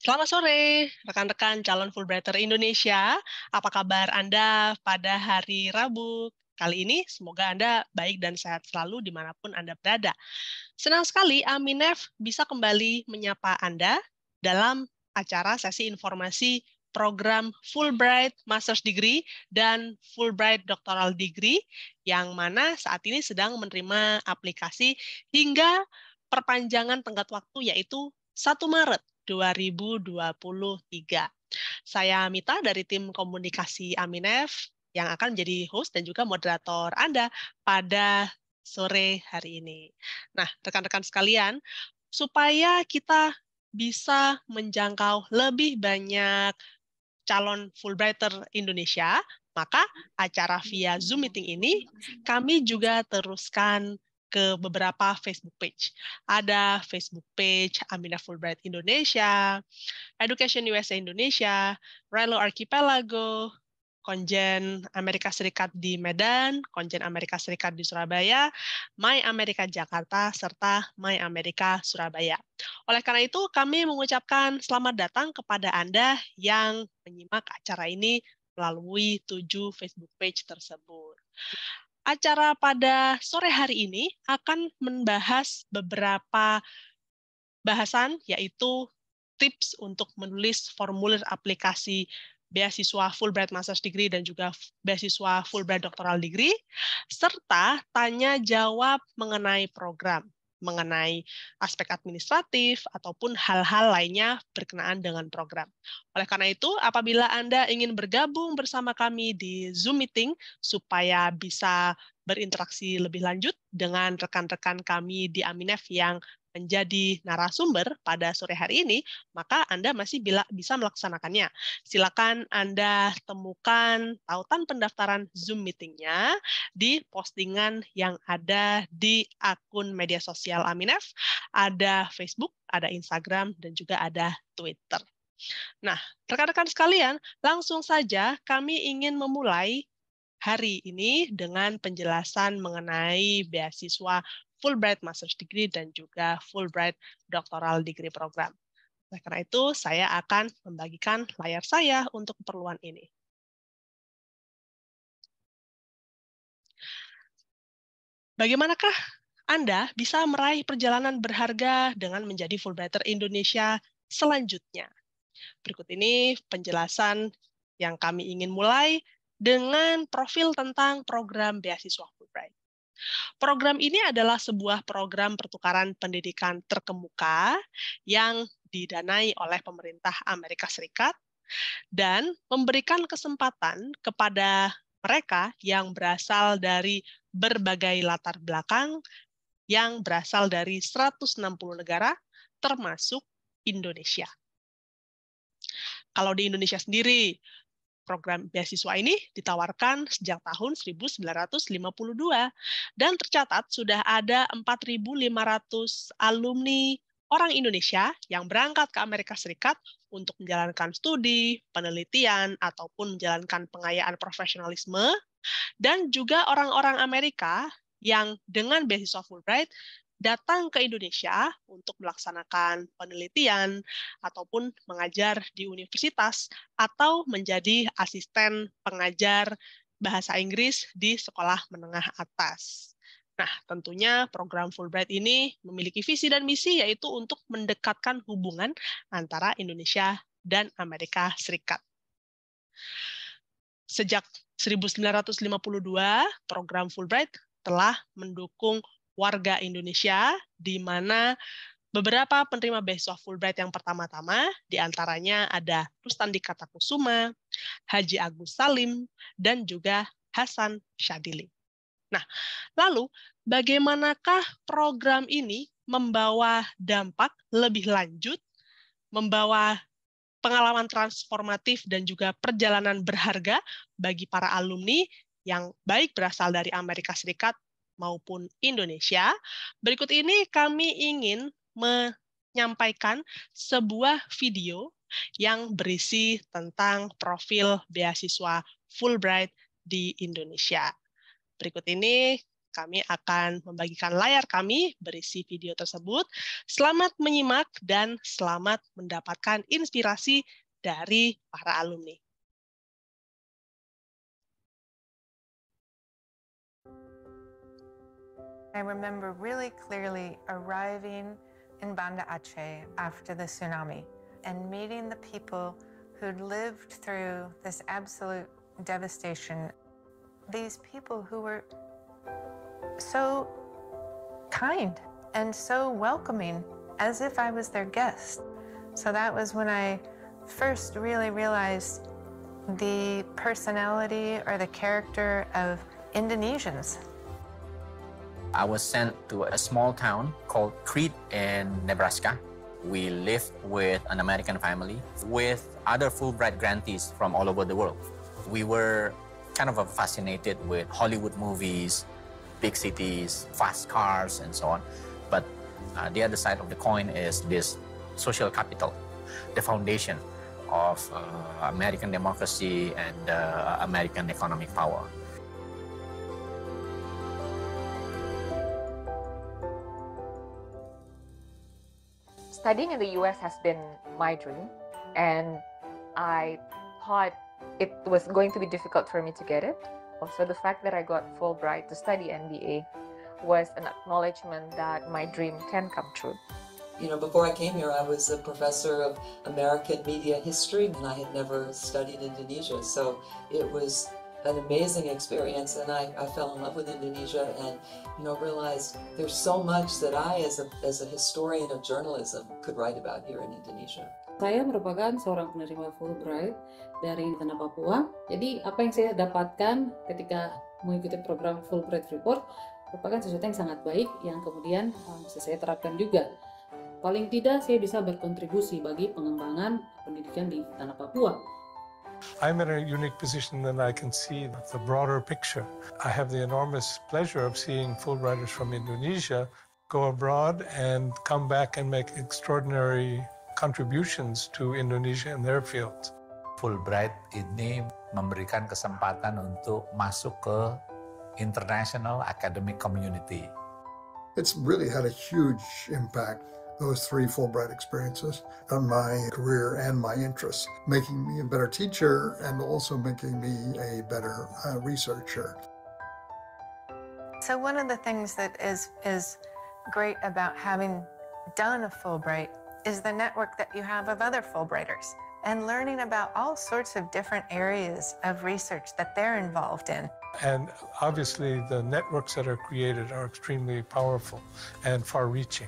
Selamat sore, rekan-rekan calon Fulbrighter Indonesia. Apa kabar Anda pada hari Rabu? Kali ini semoga Anda baik dan sehat selalu dimanapun Anda berada. Senang sekali Aminef bisa kembali menyapa Anda dalam acara sesi informasi program Fulbright Master's Degree dan Fulbright Doctoral Degree yang mana saat ini sedang menerima aplikasi hingga perpanjangan tenggat waktu yaitu 1 Maret 2023. Saya Mita dari tim komunikasi Aminef yang akan menjadi host dan juga moderator Anda pada sore hari ini. Nah, rekan-rekan sekalian, supaya kita bisa menjangkau lebih banyak calon Fulbrighter Indonesia, maka acara via Zoom meeting ini kami juga teruskan ke beberapa Facebook page. Ada Facebook page Aminah Fulbright Indonesia, Education USA Indonesia, Rilo Archipelago, Konjen Amerika Serikat di Medan, Konjen Amerika Serikat di Surabaya, My Amerika Jakarta, serta My Amerika Surabaya. Oleh karena itu, kami mengucapkan selamat datang kepada Anda yang menyimak acara ini melalui 7 Facebook page tersebut. Acara pada sore hari ini akan membahas beberapa bahasan, yaitu tips untuk menulis formulir aplikasi beasiswa Fulbright Master's Degree dan juga beasiswa Fulbright Doctoral Degree, serta tanya jawab mengenai program, mengenai aspek administratif ataupun hal-hal lainnya berkenaan dengan program. Oleh karena itu, apabila Anda ingin bergabung bersama kami di Zoom meeting supaya bisa berinteraksi lebih lanjut dengan rekan-rekan kami di Aminef yang menjadi narasumber pada sore hari ini, maka Anda masih bisa melaksanakannya. Silakan Anda temukan tautan pendaftaran Zoom meeting-nya di postingan yang ada di akun media sosial Aminef, ada Facebook, ada Instagram, dan juga ada Twitter. Nah, rekan-rekan sekalian, langsung saja kami ingin memulai hari ini dengan penjelasan mengenai beasiswa Fulbright Master's Degree dan juga Fulbright Doctoral Degree Program. Oleh karena itu, saya akan membagikan layar saya untuk keperluan ini. Bagaimanakah Anda bisa meraih perjalanan berharga dengan menjadi Fulbrighter Indonesia selanjutnya? Berikut ini penjelasan yang kami ingin mulai dengan profil tentang program beasiswa Fulbright. Program ini adalah sebuah program pertukaran pendidikan terkemuka yang didanai oleh pemerintah Amerika Serikat dan memberikan kesempatan kepada mereka yang berasal dari berbagai latar belakang yang berasal dari 160 negara termasuk Indonesia. Kalau di Indonesia sendiri, program beasiswa ini ditawarkan sejak tahun 1952 dan tercatat sudah ada 4.500 alumni orang Indonesia yang berangkat ke Amerika Serikat untuk menjalankan studi, penelitian, ataupun menjalankan pengayaan profesionalisme, dan juga orang-orang Amerika yang dengan beasiswa Fulbright datang ke Indonesia untuk melaksanakan penelitian ataupun mengajar di universitas atau menjadi asisten pengajar bahasa Inggris di sekolah menengah atas. Nah, tentunya program Fulbright ini memiliki visi dan misi yaitu untuk mendekatkan hubungan antara Indonesia dan Amerika Serikat. Sejak 1952, program Fulbright telah mendukung warga Indonesia, di mana beberapa penerima beasiswa Fulbright yang pertama-tama, diantaranya ada Rustandi Katakusuma, Haji Agus Salim, dan juga Hasan Syadili. Nah, lalu bagaimanakah program ini membawa dampak lebih lanjut, membawa pengalaman transformatif dan juga perjalanan berharga bagi para alumni yang baik berasal dari Amerika Serikat maupun Indonesia. Berikut ini kami ingin menyampaikan sebuah video yang berisi tentang profil beasiswa Fulbright di Indonesia. Berikut ini Kami akan membagikan layar kami berisi video tersebut. Selamat menyimak dan selamat mendapatkan inspirasi dari para alumni. I remember really clearly arriving in Banda Aceh after the tsunami and meeting the people who'd lived through this absolute devastation. These people who were so kind and so welcoming, as if I was their guest. So that was when I first really realized the personality or the character of Indonesians. I was sent to a small town called Crete in Nebraska. We lived with an American family with other Fulbright grantees from all over the world. We were kind of fascinated with Hollywood movies, big cities, fast cars, and so on. But the other side of the coin is this social capital, the foundation of American democracy and American economic power. Studying in the US has been my dream, and I thought it was going to be difficult for me to get it. Also, the fact that I got Fulbright to study MBA was an acknowledgement that my dream can come true. You know, before I came here, I was a professor of American media history, and I had never studied Indonesia. So it was an amazing experience, and I fell in love with Indonesia and, you know, realized there's so much that I, as a historian of journalism, could write about here in Indonesia. Saya merupakan seorang penerima Fulbright dari Tanah Papua. Jadi apa yang saya dapatkan ketika mengikuti program Fulbright Report merupakan sesuatu yang sangat baik yang kemudian bisa saya terapkan juga. Paling tidak saya bisa berkontribusi bagi pengembangan pendidikan di Tanah Papua. I'm in a unique position that I can see the broader picture. I have the enormous pleasure of seeing Fulbrighters from Indonesia go abroad and come back and make extraordinary contributions to Indonesia in their fields. Fulbright ini memberikan kesempatan untuk masuk ke international academic community. It's really had a huge impact, those 3 Fulbright experiences, on my career and my interests, making me a better teacher and also making me a better researcher. So one of the things that is great about having done a Fulbright is the network that you have of other Fulbrighters and learning about all sorts of different areas of research that they're involved in. And obviously the networks that are created are extremely powerful and far-reaching.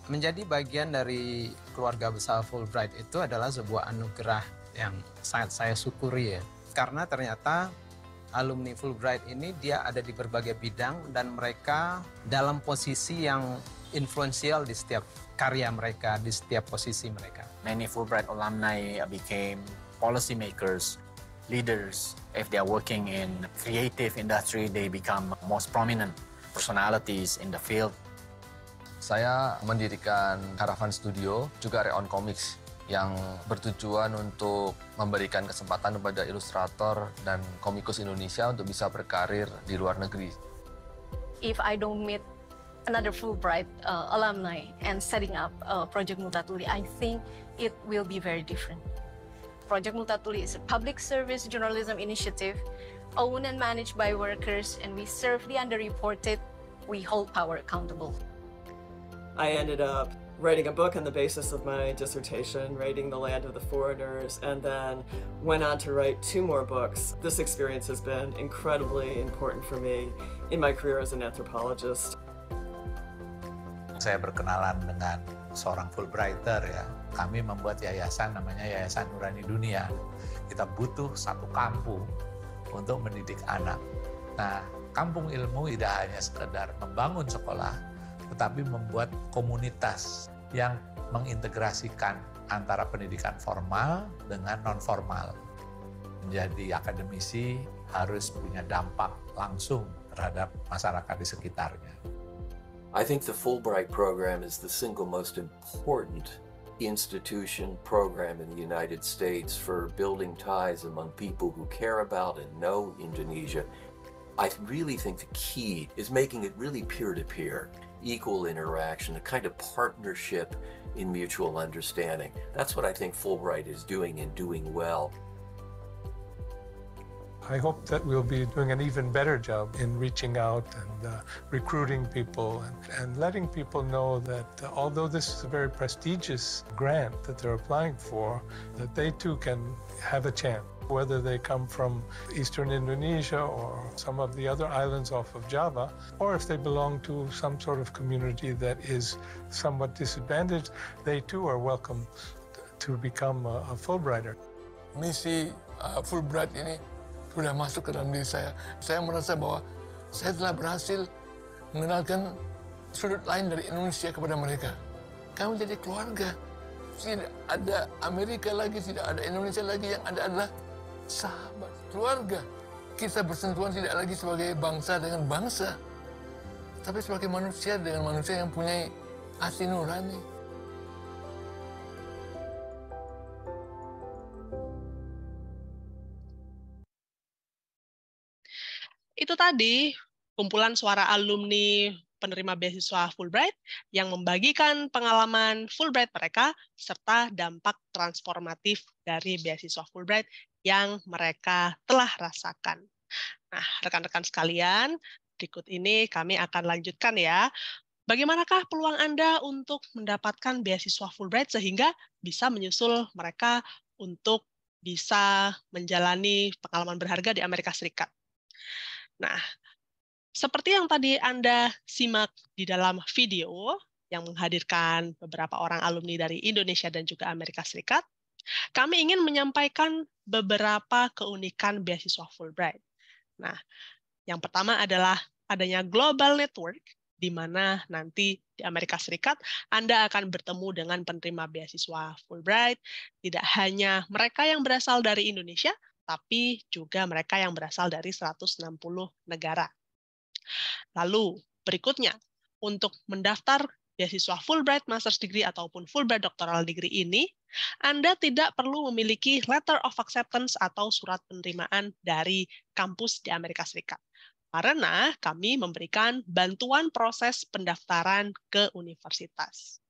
Menjadi bagian dari keluarga besar Fulbright itu adalah sebuah anugerah yang sangat saya syukuri ya. Karena ternyata alumni Fulbright ini dia ada di berbagai bidang dan mereka dalam posisi yang influential di setiap karya mereka, di setiap posisi mereka. Many Fulbright alumni became policymakers, leaders. If they are working in creative industry, they become most prominent personalities in the field. Saya mendirikan Caravan Studio, juga Reon Comics, yang bertujuan untuk memberikan kesempatan kepada ilustrator dan komikus Indonesia untuk bisa berkarir di luar negeri. If I don't meet another Fulbright alumni and setting up Project Multatuli, I think it will be very different. Project Multatuli is a public service journalism initiative owned and managed by workers, and we serve the underreported. We hold power accountable. I ended up writing a book on the basis of my dissertation, Raiding the Land of the Foreigners, and then went on to write 2 more books. This experience has been incredibly important for me in my career as an anthropologist. Saya berkenalan dengan seorang Fulbrighter ya. Kami membuat yayasan namanya Yayasan Nurani Dunia. Kita butuh satu kampung untuk mendidik anak. Nah, kampung ilmu tidak hanya sekedar membangun sekolah, tetapi membuat komunitas yang mengintegrasikan antara pendidikan formal dengan non-formal. Menjadi akademisi harus punya dampak langsung terhadap masyarakat di sekitarnya. I think the Fulbright program is the single most important institution program in the United States for building ties among people who care about and know Indonesia. I really think the key is making it really peer-to-peer, equal interaction, a kind of partnership in mutual understanding. That's what I think Fulbright is doing and doing well. I hope that we'll be doing an even better job in reaching out and recruiting people and letting people know that although this is a very prestigious grant that they're applying for, that they too can have a chance, whether they come from Eastern Indonesia or some of the other islands off of Java, or if they belong to some sort of community that is somewhat disadvantaged, they too are welcome to become a Fulbrighter. Misi Fulbright ini sudah masuk ke dalam diri saya. Saya merasa bahwa saya telah berhasil mengenalkan sudut lain dari Indonesia kepada mereka. Kami jadi keluarga. Tidak ada Amerika lagi, tidak ada Indonesia lagi, yang ada adalah sahabat, keluarga. Kita bersentuhan tidak lagi sebagai bangsa dengan bangsa, tapi sebagai manusia dengan manusia yang punya hati nurani. Itu tadi kumpulan suara alumni penerima beasiswa Fulbright yang membagikan pengalaman Fulbright mereka serta dampak transformatif dari beasiswa Fulbright yang mereka telah rasakan. Nah, rekan-rekan sekalian, berikut ini kami akan lanjutkan ya. Bagaimanakah peluang Anda untuk mendapatkan beasiswa Fulbright sehingga bisa menyusul mereka untuk bisa menjalani pengalaman berharga di Amerika Serikat? Nah, seperti yang tadi Anda simak di dalam video yang menghadirkan beberapa orang alumni dari Indonesia dan juga Amerika Serikat, kami ingin menyampaikan beberapa keunikan beasiswa Fulbright. Nah, yang pertama adalah adanya global network, di mana nanti di Amerika Serikat Anda akan bertemu dengan penerima beasiswa Fulbright, tidak hanya mereka yang berasal dari Indonesia, tapi juga mereka yang berasal dari 160 negara. Lalu, berikutnya, untuk mendaftar beasiswa Fulbright Master's Degree ataupun Fulbright Doctoral Degree ini, Anda tidak perlu memiliki letter of acceptance atau surat penerimaan dari kampus di Amerika Serikat, karena kami memberikan bantuan proses pendaftaran ke universitas.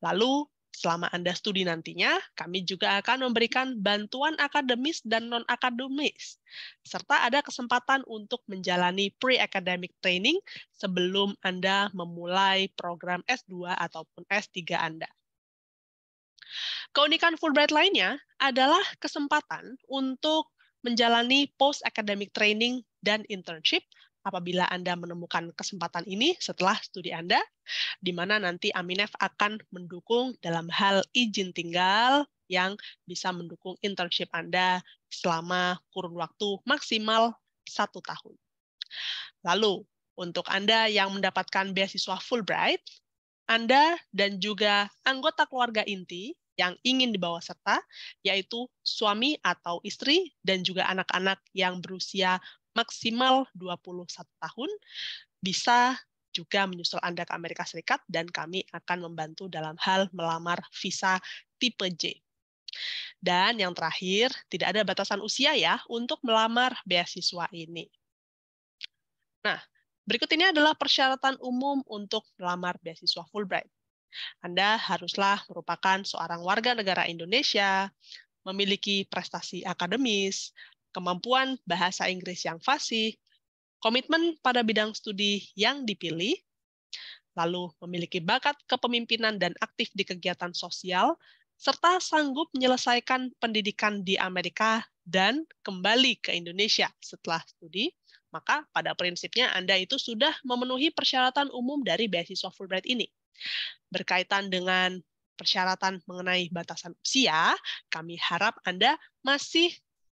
Lalu, selama Anda studi nantinya, kami juga akan memberikan bantuan akademis dan non-akademis, serta ada kesempatan untuk menjalani pre-academic training sebelum Anda memulai program S2 ataupun S3 Anda. Keunikan Fulbright lainnya adalah kesempatan untuk menjalani post-academic training dan internship apabila Anda menemukan kesempatan ini setelah studi Anda, di mana nanti Aminef akan mendukung dalam hal izin tinggal yang bisa mendukung internship Anda selama kurun waktu maksimal 1 tahun. Lalu, untuk Anda yang mendapatkan beasiswa Fulbright, Anda dan juga anggota keluarga inti yang ingin dibawa serta, yaitu suami atau istri dan juga anak-anak yang berusia maksimal 21 tahun, bisa juga menyusul Anda ke Amerika Serikat dan kami akan membantu dalam hal melamar visa tipe J. Dan yang terakhir, tidak ada batasan usia ya untuk melamar beasiswa ini. Nah, berikut ini adalah persyaratan umum untuk melamar beasiswa Fulbright. Anda haruslah merupakan seorang warga negara Indonesia, memiliki prestasi akademis, kemampuan bahasa Inggris yang fasih, komitmen pada bidang studi yang dipilih, lalu memiliki bakat kepemimpinan dan aktif di kegiatan sosial, serta sanggup menyelesaikan pendidikan di Amerika dan kembali ke Indonesia setelah studi, maka pada prinsipnya Anda itu sudah memenuhi persyaratan umum dari beasiswa Fulbright ini. Berkaitan dengan persyaratan mengenai batasan usia, kami harap Anda masih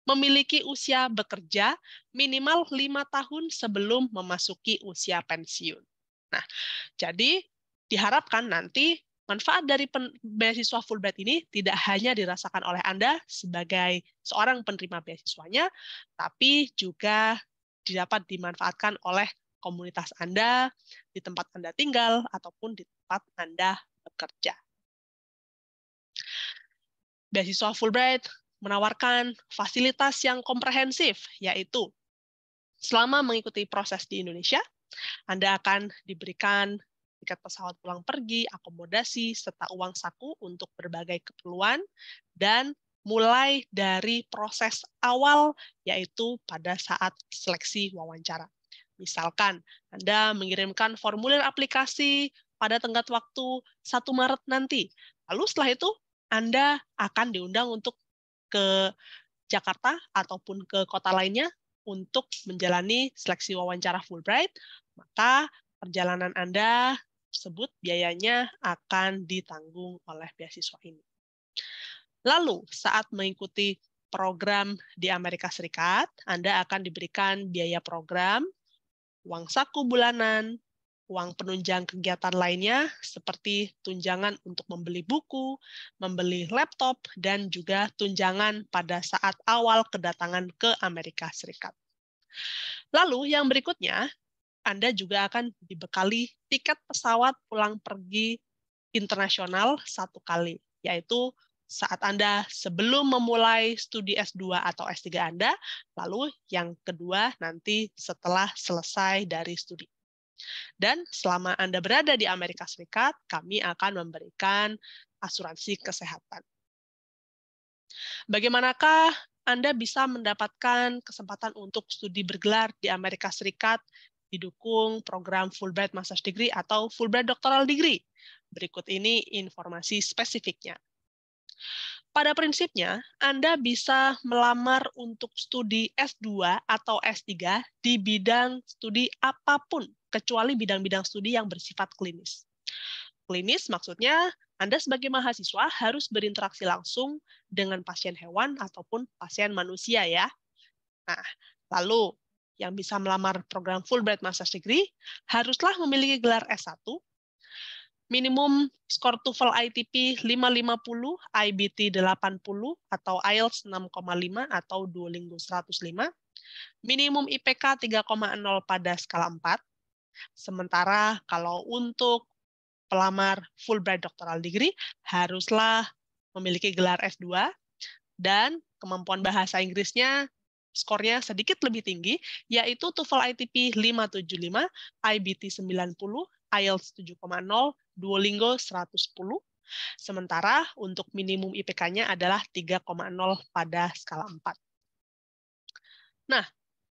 memiliki usia bekerja minimal 5 tahun sebelum memasuki usia pensiun. Nah, jadi diharapkan nanti manfaat dari beasiswa Fulbright ini tidak hanya dirasakan oleh Anda sebagai seorang penerima beasiswanya, tapi juga dapat dimanfaatkan oleh komunitas Anda, di tempat Anda tinggal, ataupun di tempat Anda bekerja. Beasiswa Fulbright menawarkan fasilitas yang komprehensif, yaitu selama mengikuti proses di Indonesia, Anda akan diberikan tiket pesawat pulang pergi, akomodasi, serta uang saku untuk berbagai keperluan, dan mulai dari proses awal, yaitu pada saat seleksi wawancara. Misalkan, Anda mengirimkan formulir aplikasi pada tenggat waktu 1 Maret nanti. Lalu setelah itu, Anda akan diundang untuk ke Jakarta ataupun ke kota lainnya untuk menjalani seleksi wawancara Fulbright, maka perjalanan Anda tersebut biayanya akan ditanggung oleh beasiswa ini. Lalu, saat mengikuti program di Amerika Serikat, Anda akan diberikan biaya program, uang saku bulanan, uang penunjang kegiatan lainnya seperti tunjangan untuk membeli buku, membeli laptop, dan juga tunjangan pada saat awal kedatangan ke Amerika Serikat. Lalu yang berikutnya, Anda juga akan dibekali tiket pesawat pulang pergi internasional 1 kali, yaitu saat Anda sebelum memulai studi S2 atau S3 Anda, lalu yang kedua nanti setelah selesai dari studi. Dan selama Anda berada di Amerika Serikat, kami akan memberikan asuransi kesehatan. Bagaimanakah Anda bisa mendapatkan kesempatan untuk studi bergelar di Amerika Serikat didukung program Fulbright Master's Degree atau Fulbright Doctoral Degree? Berikut ini informasi spesifiknya. Pada prinsipnya, Anda bisa melamar untuk studi S2 atau S3 di bidang studi apapun, kecuali bidang-bidang studi yang bersifat klinis. Klinis maksudnya Anda sebagai mahasiswa harus berinteraksi langsung dengan pasien hewan ataupun pasien manusia ya. Nah, lalu yang bisa melamar program Fulbright Master's Degree haruslah memiliki gelar S1, minimum skor TOEFL ITP 550, IBT 80, atau IELTS 6,5 atau Duolingo 105, minimum IPK 3,0 pada skala 4. Sementara kalau untuk pelamar Fulbright Doctoral Degree haruslah memiliki gelar S2 dan kemampuan bahasa Inggrisnya skornya sedikit lebih tinggi, yaitu TOEFL ITP 575, IBT 90, IELTS 7,0, Duolingo 110, sementara untuk minimum IPK-nya adalah 3,0 pada skala 4. Nah,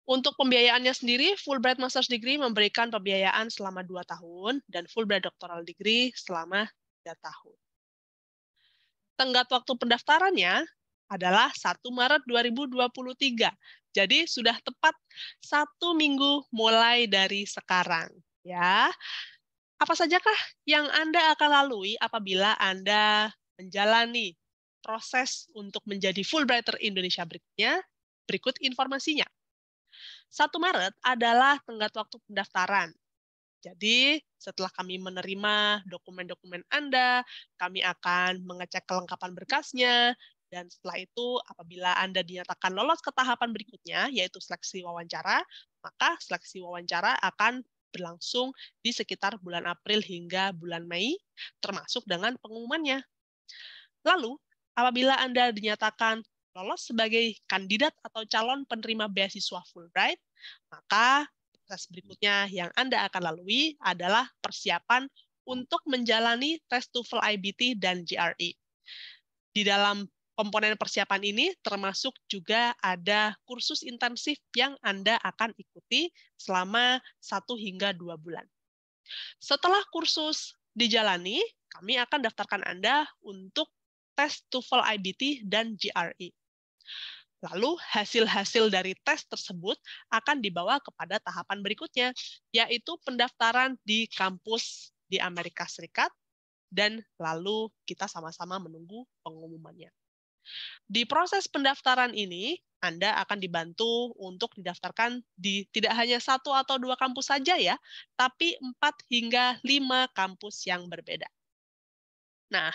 untuk pembiayaannya sendiri, Fulbright Master's Degree memberikan pembiayaan selama 2 tahun dan Fulbright Doctoral Degree selama 3 tahun. Tenggat waktu pendaftarannya adalah 1 Maret 2023. Jadi sudah tepat 1 minggu mulai dari sekarang. Ya, apa sajakah yang Anda akan lalui apabila Anda menjalani proses untuk menjadi Fulbrighter Indonesia berikutnya? Berikut informasinya. 1 Maret adalah tenggat waktu pendaftaran. Jadi, setelah kami menerima dokumen-dokumen Anda, kami akan mengecek kelengkapan berkasnya, dan setelah itu, apabila Anda dinyatakan lolos ke tahapan berikutnya, yaitu seleksi wawancara, maka seleksi wawancara akan berlangsung di sekitar bulan April hingga bulan Mei, termasuk dengan pengumumannya. Lalu, apabila Anda dinyatakan lolos sebagai kandidat atau calon penerima beasiswa Fulbright, maka proses berikutnya yang Anda akan lalui adalah persiapan untuk menjalani tes TOEFL IBT dan GRE. Di dalam komponen persiapan ini termasuk juga ada kursus intensif yang Anda akan ikuti selama 1 hingga 2 bulan. Setelah kursus dijalani, kami akan daftarkan Anda untuk tes TOEFL IBT dan GRE. Lalu hasil-hasil dari tes tersebut akan dibawa kepada tahapan berikutnya, yaitu pendaftaran di kampus di Amerika Serikat, dan lalu kita sama-sama menunggu pengumumannya. Di proses pendaftaran ini, Anda akan dibantu untuk didaftarkan di tidak hanya 1 atau 2 kampus saja ya, tapi 4 hingga 5 kampus yang berbeda. Nah,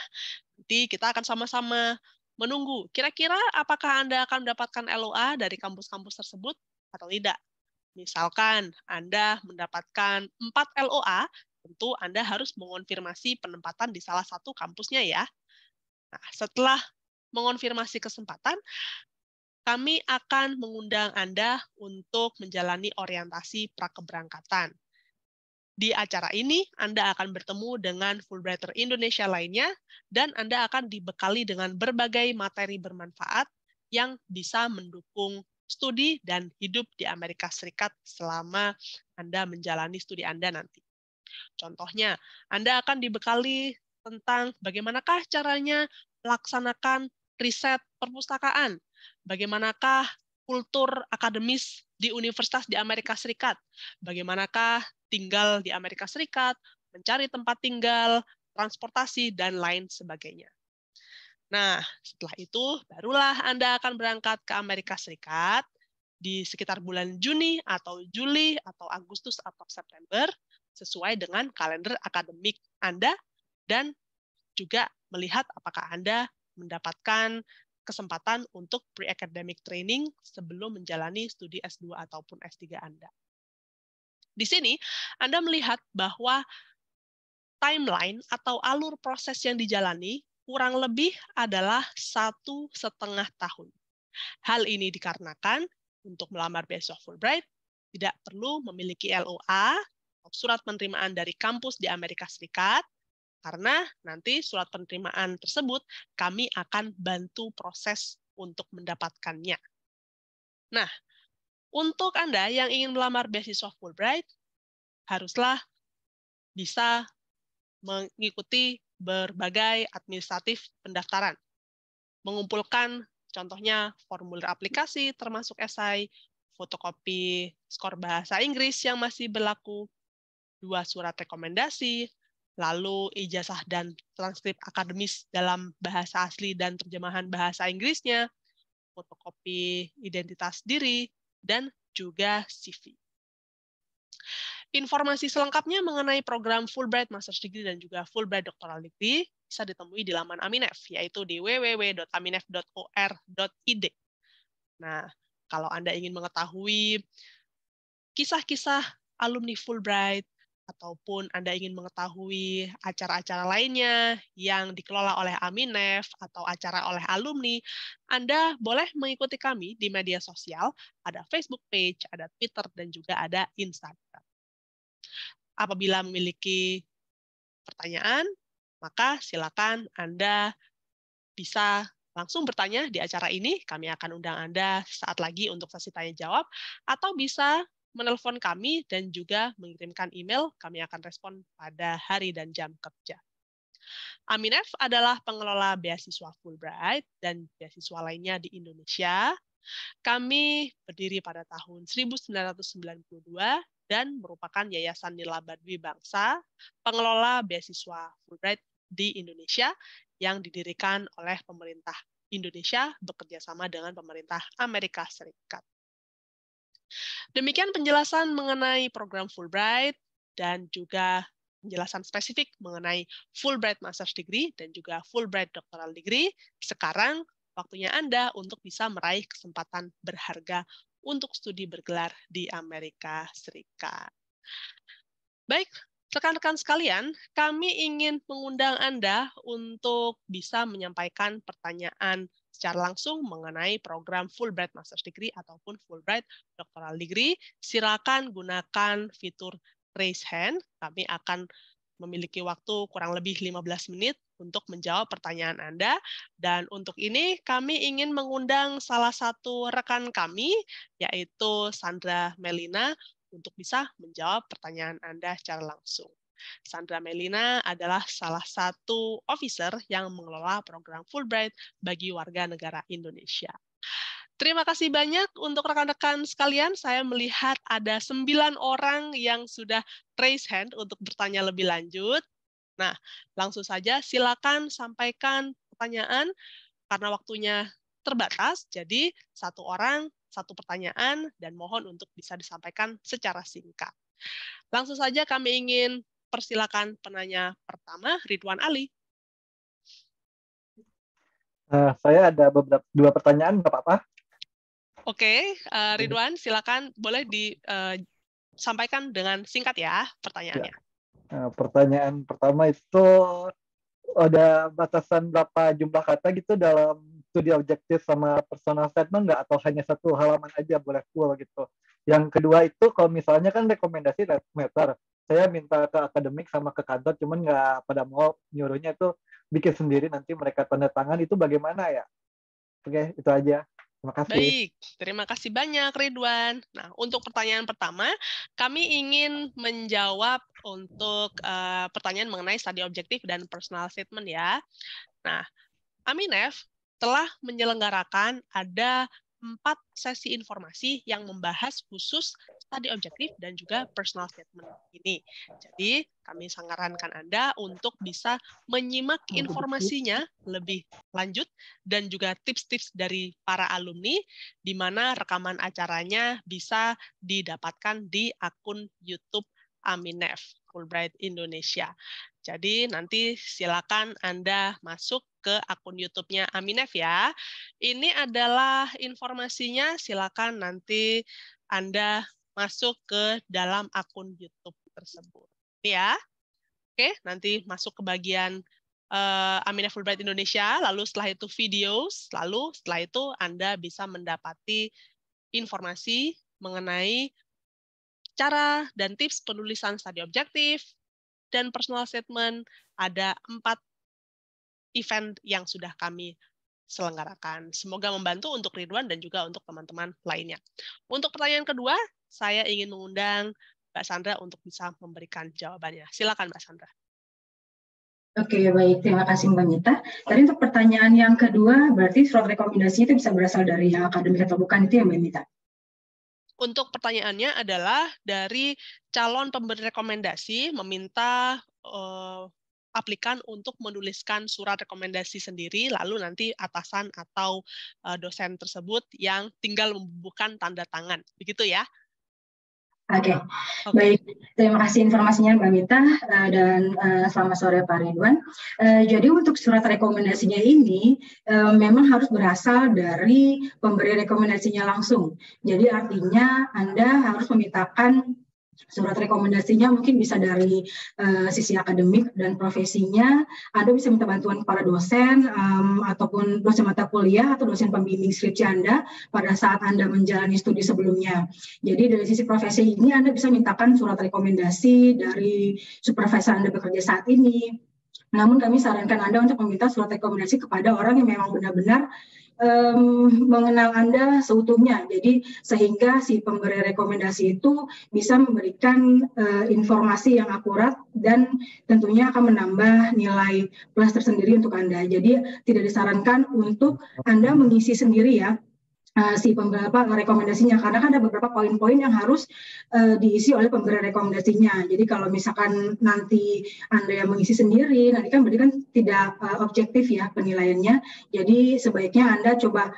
nanti kita akan sama-sama menunggu, kira-kira apakah Anda akan mendapatkan LOA dari kampus-kampus tersebut atau tidak. Misalkan Anda mendapatkan 4 LOA, tentu Anda harus mengonfirmasi penempatan di salah satu kampusnya ya. Nah, setelah mengonfirmasi kesempatan, kami akan mengundang Anda untuk menjalani orientasi prakeberangkatan. Di acara ini, Anda akan bertemu dengan Fulbrighter Indonesia lainnya, dan Anda akan dibekali dengan berbagai materi bermanfaat yang bisa mendukung studi dan hidup di Amerika Serikat selama Anda menjalani studi Anda nanti. Contohnya, Anda akan dibekali tentang bagaimanakah caranya melaksanakan riset perpustakaan, bagaimanakah kultur akademis di universitas di Amerika Serikat, bagaimanakah tinggal di Amerika Serikat, mencari tempat tinggal, transportasi, dan lain sebagainya. Nah, setelah itu barulah Anda akan berangkat ke Amerika Serikat di sekitar bulan Juni atau Juli atau Agustus atau September sesuai dengan kalender akademik Anda dan juga melihat apakah Anda mendapatkan kesempatan untuk pre-academic training sebelum menjalani studi S2 ataupun S3 Anda. Di sini Anda melihat bahwa timeline atau alur proses yang dijalani kurang lebih adalah 1,5 tahun. Hal ini dikarenakan untuk melamar beasiswa Fulbright tidak perlu memiliki LOA atau surat penerimaan dari kampus di Amerika Serikat, karena nanti surat penerimaan tersebut kami akan bantu proses untuk mendapatkannya. Nah, untuk Anda yang ingin melamar beasiswa Fulbright, haruslah bisa mengikuti berbagai administratif pendaftaran, mengumpulkan contohnya formulir aplikasi termasuk esai, fotokopi skor bahasa Inggris yang masih berlaku, 2 surat rekomendasi, lalu ijazah dan transkrip akademis dalam bahasa asli dan terjemahan bahasa Inggrisnya, fotokopi identitas diri, dan juga CV. Informasi selengkapnya mengenai program Fulbright Master's Degree dan juga Fulbright Doctoral Degree bisa ditemui di laman Aminef, yaitu di www.aminef.or.id. Nah, kalau Anda ingin mengetahui kisah-kisah alumni Fulbright, ataupun Anda ingin mengetahui acara-acara lainnya yang dikelola oleh Aminef atau acara oleh alumni, Anda boleh mengikuti kami di media sosial, ada Facebook page, ada Twitter, dan juga ada Instagram. Apabila memiliki pertanyaan, maka silakan Anda bisa langsung bertanya di acara ini. Kami akan undang Anda saat lagi untuk sesi tanya jawab, atau bisa menelpon kami dan juga mengirimkan email. Kami akan respon pada hari dan jam kerja. Aminef adalah pengelola beasiswa Fulbright dan beasiswa lainnya di Indonesia. Kami berdiri pada tahun 1992 dan merupakan yayasan nirlaba dwibangsa pengelola beasiswa Fulbright di Indonesia yang didirikan oleh pemerintah Indonesia bekerja sama dengan pemerintah Amerika Serikat. Demikian penjelasan mengenai program Fulbright dan juga penjelasan spesifik mengenai Fulbright Master's Degree dan juga Fulbright Doctoral Degree. Sekarang waktunya Anda untuk bisa meraih kesempatan berharga untuk studi bergelar di Amerika Serikat. Baik, rekan-rekan sekalian, kami ingin mengundang Anda untuk bisa menyampaikan pertanyaan secara langsung mengenai program Fulbright Master's Degree ataupun Fulbright Doctoral Degree. Silakan gunakan fitur raise hand. Kami akan memiliki waktu kurang lebih 15 menit untuk menjawab pertanyaan Anda. Dan untuk ini kami ingin mengundang salah satu rekan kami, yaitu Sandra Melina, untuk bisa menjawab pertanyaan Anda secara langsung. Sandra Melina adalah salah satu officer yang mengelola program Fulbright bagi warga negara Indonesia. Terima kasih banyak untuk rekan-rekan sekalian. Saya melihat ada 9 orang yang sudah raise hand untuk bertanya lebih lanjut. Nah, langsung saja silakan sampaikan pertanyaan karena waktunya terbatas. Jadi, 1 orang, 1 pertanyaan, dan mohon untuk bisa disampaikan secara singkat. Langsung saja kami ingin persilakan penanya pertama, Ridwan Ali. Saya ada 2 pertanyaan, nggak apa-apa? Oke, Ridwan, silakan boleh disampaikan dengan singkat ya pertanyaannya. Ya. Pertanyaan pertama itu ada batasan berapa jumlah kata gitu dalam studi objektif sama personal statement nggak, atau hanya satu halaman aja boleh full gitu. Yang kedua itu kalau misalnya kan rekomendasi letter, saya minta ke akademik sama ke kantor, cuman nggak pada mau, nyuruhnya itu bikin sendiri, nanti mereka tanda tangan, itu bagaimana ya? Oke, itu aja. Terima kasih. Baik, terima kasih banyak Ridwan. Nah, untuk pertanyaan pertama, kami ingin menjawab untuk pertanyaan mengenai studi objektif dan personal statement ya. Nah, Aminef telah menyelenggarakan ada 4 sesi informasi yang membahas khusus studi objektif dan juga personal statement ini. Jadi, kami sarankan Anda untuk bisa menyimak informasinya lebih lanjut dan juga tips-tips dari para alumni, di mana rekaman acaranya bisa didapatkan di akun YouTube Aminef Fulbright Indonesia. Jadi nanti silakan Anda masuk ke akun YouTube-nya Aminef ya. Ini adalah informasinya, silakan nanti Anda masuk ke dalam akun YouTube tersebut. Ya. Oke, nanti masuk ke bagian Aminef Fulbright Indonesia, lalu setelah itu videos, lalu setelah itu Anda bisa mendapati informasi mengenai cara dan tips penulisan studi objektif dan personal statement. Ada 4 event yang sudah kami selenggarakan. Semoga membantu untuk Ridwan dan juga untuk teman-teman lainnya. Untuk pertanyaan kedua, saya ingin mengundang Mbak Sandra untuk bisa memberikan jawabannya. Silakan Mbak Sandra. Oke, baik. Terima kasih Mbak Mita. Tadi untuk pertanyaan yang kedua, berarti surat rekomendasi itu bisa berasal dari yang akademik atau bukan, itu ya Mbak Mita? Untuk pertanyaannya adalah dari calon pemberi rekomendasi meminta aplikan untuk menuliskan surat rekomendasi sendiri, lalu nanti atasan atau dosen tersebut yang tinggal membubuhkan tanda tangan. Begitu ya? Oke. Baik. Terima kasih informasinya Mbak Mita, dan selamat sore Pak Ridwan. Jadi untuk surat rekomendasinya ini memang harus berasal dari pemberi rekomendasinya langsung. Jadi artinya Anda harus memintakan surat rekomendasinya, mungkin bisa dari sisi akademik dan profesinya. Anda bisa minta bantuan kepada dosen ataupun dosen mata kuliah atau dosen pembimbing skripsi Anda pada saat Anda menjalani studi sebelumnya. Jadi dari sisi profesi ini Anda bisa mintakan surat rekomendasi dari supervisor Anda bekerja saat ini. Namun kami sarankan Anda untuk meminta surat rekomendasi kepada orang yang memang benar-benar mengenal Anda seutuhnya. Jadi sehingga si pemberi rekomendasi itu bisa memberikan informasi yang akurat dan tentunya akan menambah nilai plus tersendiri untuk Anda. Jadi tidak disarankan untuk Anda mengisi sendiri ya si pemberi rekomendasinya, karena kan ada beberapa poin-poin yang harus diisi oleh pemberi rekomendasinya. Jadi kalau misalkan nanti Anda yang mengisi sendiri, nanti kan berarti kan tidak objektif ya penilaiannya. Jadi sebaiknya Anda coba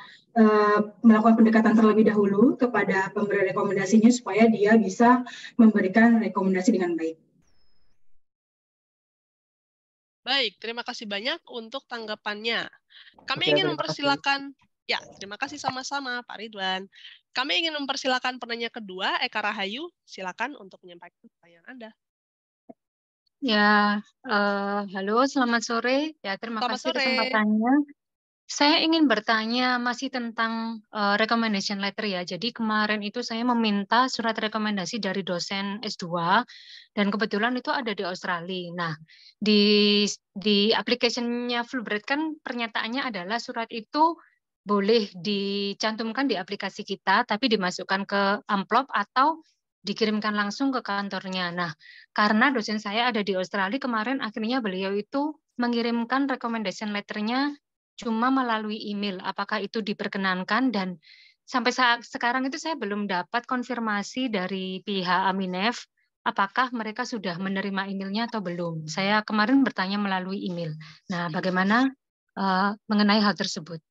melakukan pendekatan terlebih dahulu kepada pemberi rekomendasinya supaya dia bisa memberikan rekomendasi dengan baik. Baik, terima kasih banyak untuk tanggapannya. Kami ingin mempersilakan. Ya, terima kasih sama-sama Pak Ridwan. Kami ingin mempersilakan penanya kedua, Eka Rahayu. Silakan untuk menyampaikan pertanyaan Anda. Ya, halo, selamat sore. Ya, terima kasih kesempatannya. Saya ingin bertanya masih tentang recommendation letter ya. Jadi kemarin itu saya meminta surat rekomendasi dari dosen S2 dan kebetulan itu ada di Australia. Nah, di application-nya Fulbright kan pernyataannya adalah surat itu boleh dicantumkan di aplikasi kita, tapi dimasukkan ke amplop atau dikirimkan langsung ke kantornya. Nah, karena dosen saya ada di Australia, kemarin akhirnya beliau itu mengirimkan recommendation letter-nya cuma melalui email. Apakah itu diperkenankan? Dan sampai sekarang itu saya belum dapat konfirmasi dari pihak Aminef, apakah mereka sudah menerima emailnya atau belum. Saya kemarin bertanya melalui email. Nah, bagaimana mengenai hal tersebut?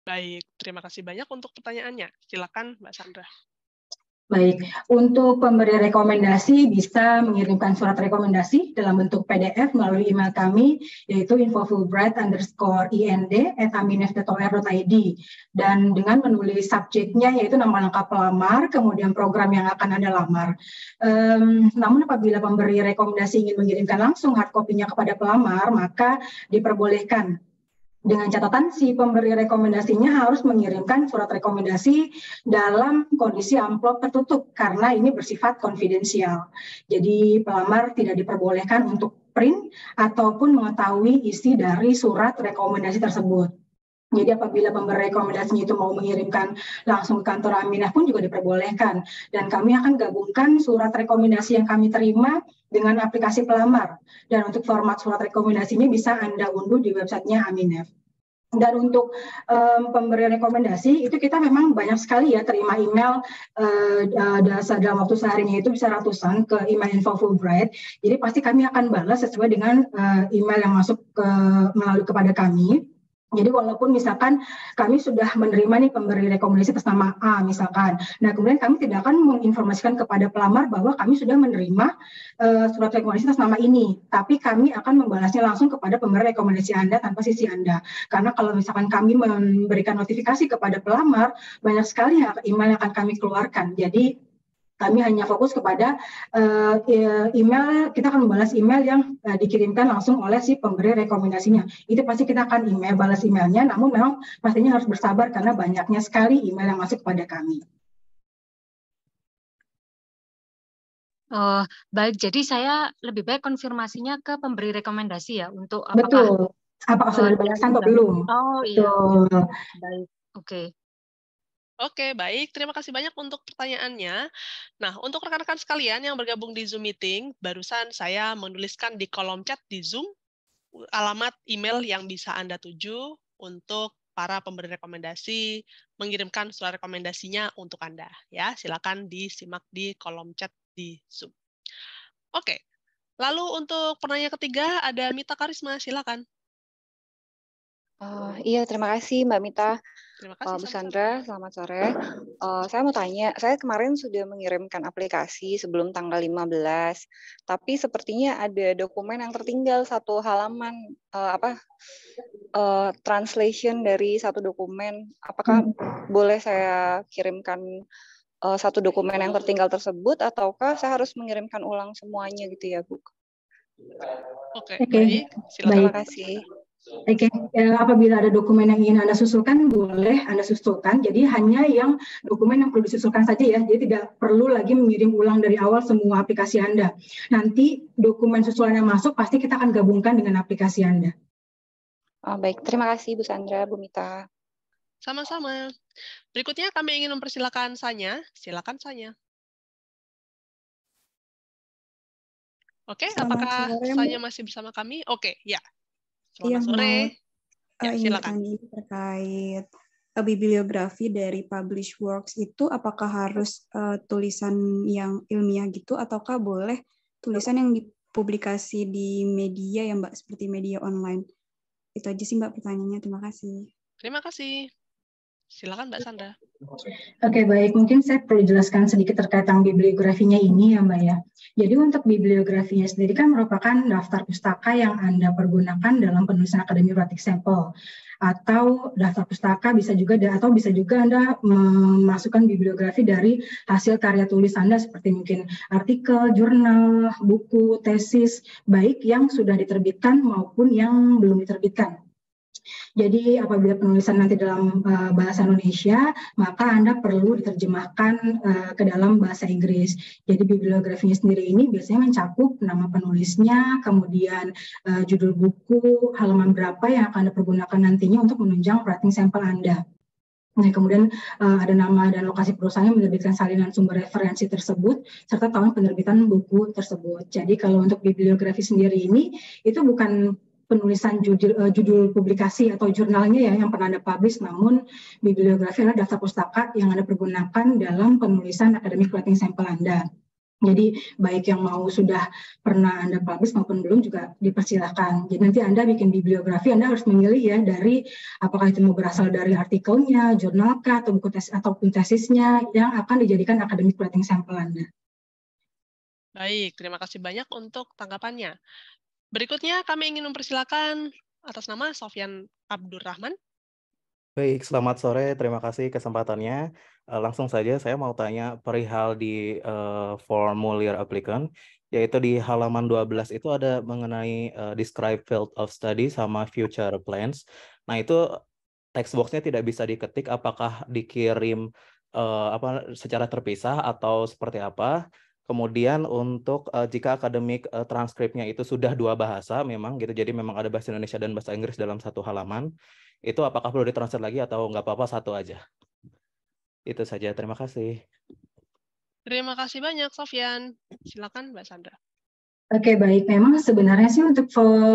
Baik, terima kasih banyak untuk pertanyaannya. Silakan Mbak Sandra. Baik, untuk pemberi rekomendasi bisa mengirimkan surat rekomendasi dalam bentuk PDF melalui email kami, yaitu info_fulbright_ind@aminef.or.id, dan dengan menulis subjeknya yaitu nama lengkap pelamar, kemudian program yang akan Anda lamar. Namun apabila pemberi rekomendasi ingin mengirimkan langsung hard copy-nya kepada pelamar, maka diperbolehkan Dengan catatan si pemberi rekomendasinya harus mengirimkan surat rekomendasi dalam kondisi amplop tertutup karena ini bersifat konfidensial. Jadi pelamar tidak diperbolehkan untuk print ataupun mengetahui isi dari surat rekomendasi tersebut. Jadi apabila pemberi rekomendasinya itu mau mengirimkan langsung ke kantor Aminah pun juga diperbolehkan. Dan kami akan gabungkan surat rekomendasi yang kami terima dengan aplikasi pelamar. Dan untuk format surat rekomendasinya bisa Anda unduh di websitenya Aminah. Dan untuk pemberi rekomendasi itu kita memang banyak sekali ya terima email dalam waktu seharinya itu bisa ratusan ke email info Fulbright. Jadi pasti kami akan balas sesuai dengan email yang masuk melalui kepada kami. Jadi walaupun misalkan kami sudah menerima nih pemberi rekomendasi atas nama A misalkan, nah kemudian kami tidak akan menginformasikan kepada pelamar bahwa kami sudah menerima surat rekomendasi atas nama ini, tapi kami akan membalasnya langsung kepada pemberi rekomendasi Anda tanpa sisi Anda. Karena kalau misalkan kami memberikan notifikasi kepada pelamar, banyak sekali email yang akan kami keluarkan. Jadi kami hanya fokus kepada email, kita akan membalas email yang dikirimkan langsung oleh si pemberi rekomendasinya. Itu pasti kita akan balas emailnya, namun memang pastinya harus bersabar karena banyaknya sekali email yang masuk kepada kami. Baik, jadi saya lebih baik konfirmasinya ke pemberi rekomendasi ya untuk Betul. Apakah sudah dibalaskan atau belum? Oh iya. Betul. Baik, oke. Oke, baik. Terima kasih banyak untuk pertanyaannya. Nah, untuk rekan-rekan sekalian yang bergabung di Zoom meeting, barusan saya menuliskan di kolom chat di Zoom alamat email yang bisa Anda tuju untuk para pemberi rekomendasi mengirimkan surat rekomendasinya untuk Anda. Ya, silakan disimak di kolom chat di Zoom. Oke. Lalu untuk penanya ketiga ada Mita Karisma, silakan. Iya, terima kasih Mbak Mita. Terima kasih, Bu Sandra, selamat sore. Saya mau tanya, saya kemarin sudah mengirimkan aplikasi sebelum tanggal 15, tapi sepertinya ada dokumen yang tertinggal satu halaman, translation dari satu dokumen. Apakah boleh saya kirimkan satu dokumen yang tertinggal tersebut, ataukah saya harus mengirimkan ulang semuanya gitu ya, Bu? Oke, baik. Silakan. Terima kasih. Oke, apabila ada dokumen yang ingin Anda susulkan, boleh Anda susulkan. Jadi hanya yang dokumen yang perlu disusulkan saja ya. Jadi tidak perlu lagi mengirim ulang dari awal semua aplikasi Anda. Nanti dokumen susulan yang masuk pasti kita akan gabungkan dengan aplikasi Anda. Baik, terima kasih Bu Sandra, Bu Mita. Sama-sama. Berikutnya kami ingin mempersilakan Sanya. Silakan Sanya. Oke, apakah Sanya masih bersama kami? Oke, ya. Selamat sore. Ya, silakan. Ini terkait bibliografi dari published works itu apakah harus tulisan yang ilmiah gitu ataukah boleh tulisan yang dipublikasi di media ya Mbak, seperti media online? Itu aja sih Mbak pertanyaannya. Terima kasih. Terima kasih. Silakan Mbak Sandra. Oke, baik. Mungkin saya perlu jelaskan sedikit terkait tentang bibliografinya ini ya Mbak ya. Jadi untuk bibliografinya sendiri kan merupakan daftar pustaka yang Anda pergunakan dalam penulisan akademik writing sample. Atau daftar pustaka bisa juga Anda memasukkan bibliografi dari hasil karya tulis Anda seperti mungkin artikel, jurnal, buku, tesis, baik yang sudah diterbitkan maupun yang belum diterbitkan. Jadi apabila penulisan nanti dalam bahasa Indonesia, maka Anda perlu diterjemahkan ke dalam bahasa Inggris. Jadi bibliografinya sendiri ini biasanya mencakup nama penulisnya, kemudian judul buku, halaman berapa yang akan Anda pergunakan nantinya untuk menunjang writing sample Anda. Nah, kemudian ada nama dan lokasi perusahaan yang menerbitkan salinan sumber referensi tersebut, serta tahun penerbitan buku tersebut. Jadi kalau untuk bibliografi sendiri ini, itu bukan penulisan judul publikasi atau jurnalnya ya yang pernah Anda publish, namun bibliografi adalah daftar pustaka yang Anda pergunakan dalam penulisan academic writing sample Anda. Jadi baik yang mau sudah pernah Anda publish maupun belum juga dipersilakan. Jadi nanti Anda bikin bibliografi, Anda harus memilih ya dari apakah itu mau berasal dari artikelnya, jurnalkah, atau buku tesis ataupun tesisnya yang akan dijadikan academic writing sample Anda. Baik, terima kasih banyak untuk tanggapannya. Berikutnya kami ingin mempersilakan atas nama Sofyan Abdurrahman. Baik, selamat sore. Terima kasih kesempatannya. Langsung saja saya mau tanya perihal di formulir applicant, yaitu di halaman 12 itu ada mengenai describe field of study sama future plans. Nah, itu text box-nya tidak bisa diketik apakah dikirim secara terpisah atau seperti apa. Kemudian untuk jika akademik transkripnya itu sudah 2 bahasa memang gitu, jadi memang ada bahasa Indonesia dan bahasa Inggris dalam satu halaman. Itu apakah perlu ditranslate lagi atau nggak apa-apa satu aja? Itu saja, terima kasih. Terima kasih banyak, Sofyan. Silakan, Mbak Sandra. Oke, baik. Memang sebenarnya sih untuk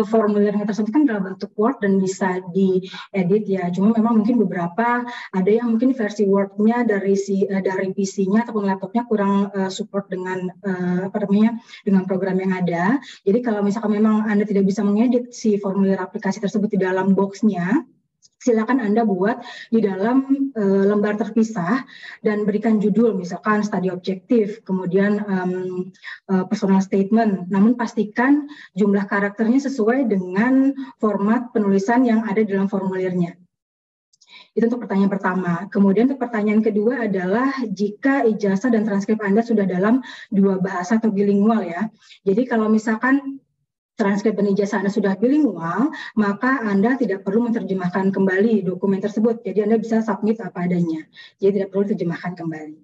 formulirnya tersebut kan dalam bentuk Word dan bisa diedit ya. Cuma memang mungkin beberapa ada yang mungkin versi Word-nya dari PC-nya ataupun laptopnya kurang support dengan dengan program yang ada. Jadi kalau misalkan memang Anda tidak bisa mengedit si formulir aplikasi tersebut di dalam box-nya, silakan Anda buat di dalam lembar terpisah dan berikan judul misalkan study objektif, kemudian personal statement. Namun pastikan jumlah karakternya sesuai dengan format penulisan yang ada di dalam formulirnya. Itu untuk pertanyaan pertama. Kemudian untuk pertanyaan kedua adalah jika ijazah dan transkrip Anda sudah dalam 2 bahasa atau bilingual ya. Jadi kalau misalkan transkrip dan ijazah Anda sudah bilingual, maka Anda tidak perlu menerjemahkan kembali dokumen tersebut. Jadi Anda bisa submit apa adanya. Jadi tidak perlu diterjemahkan kembali.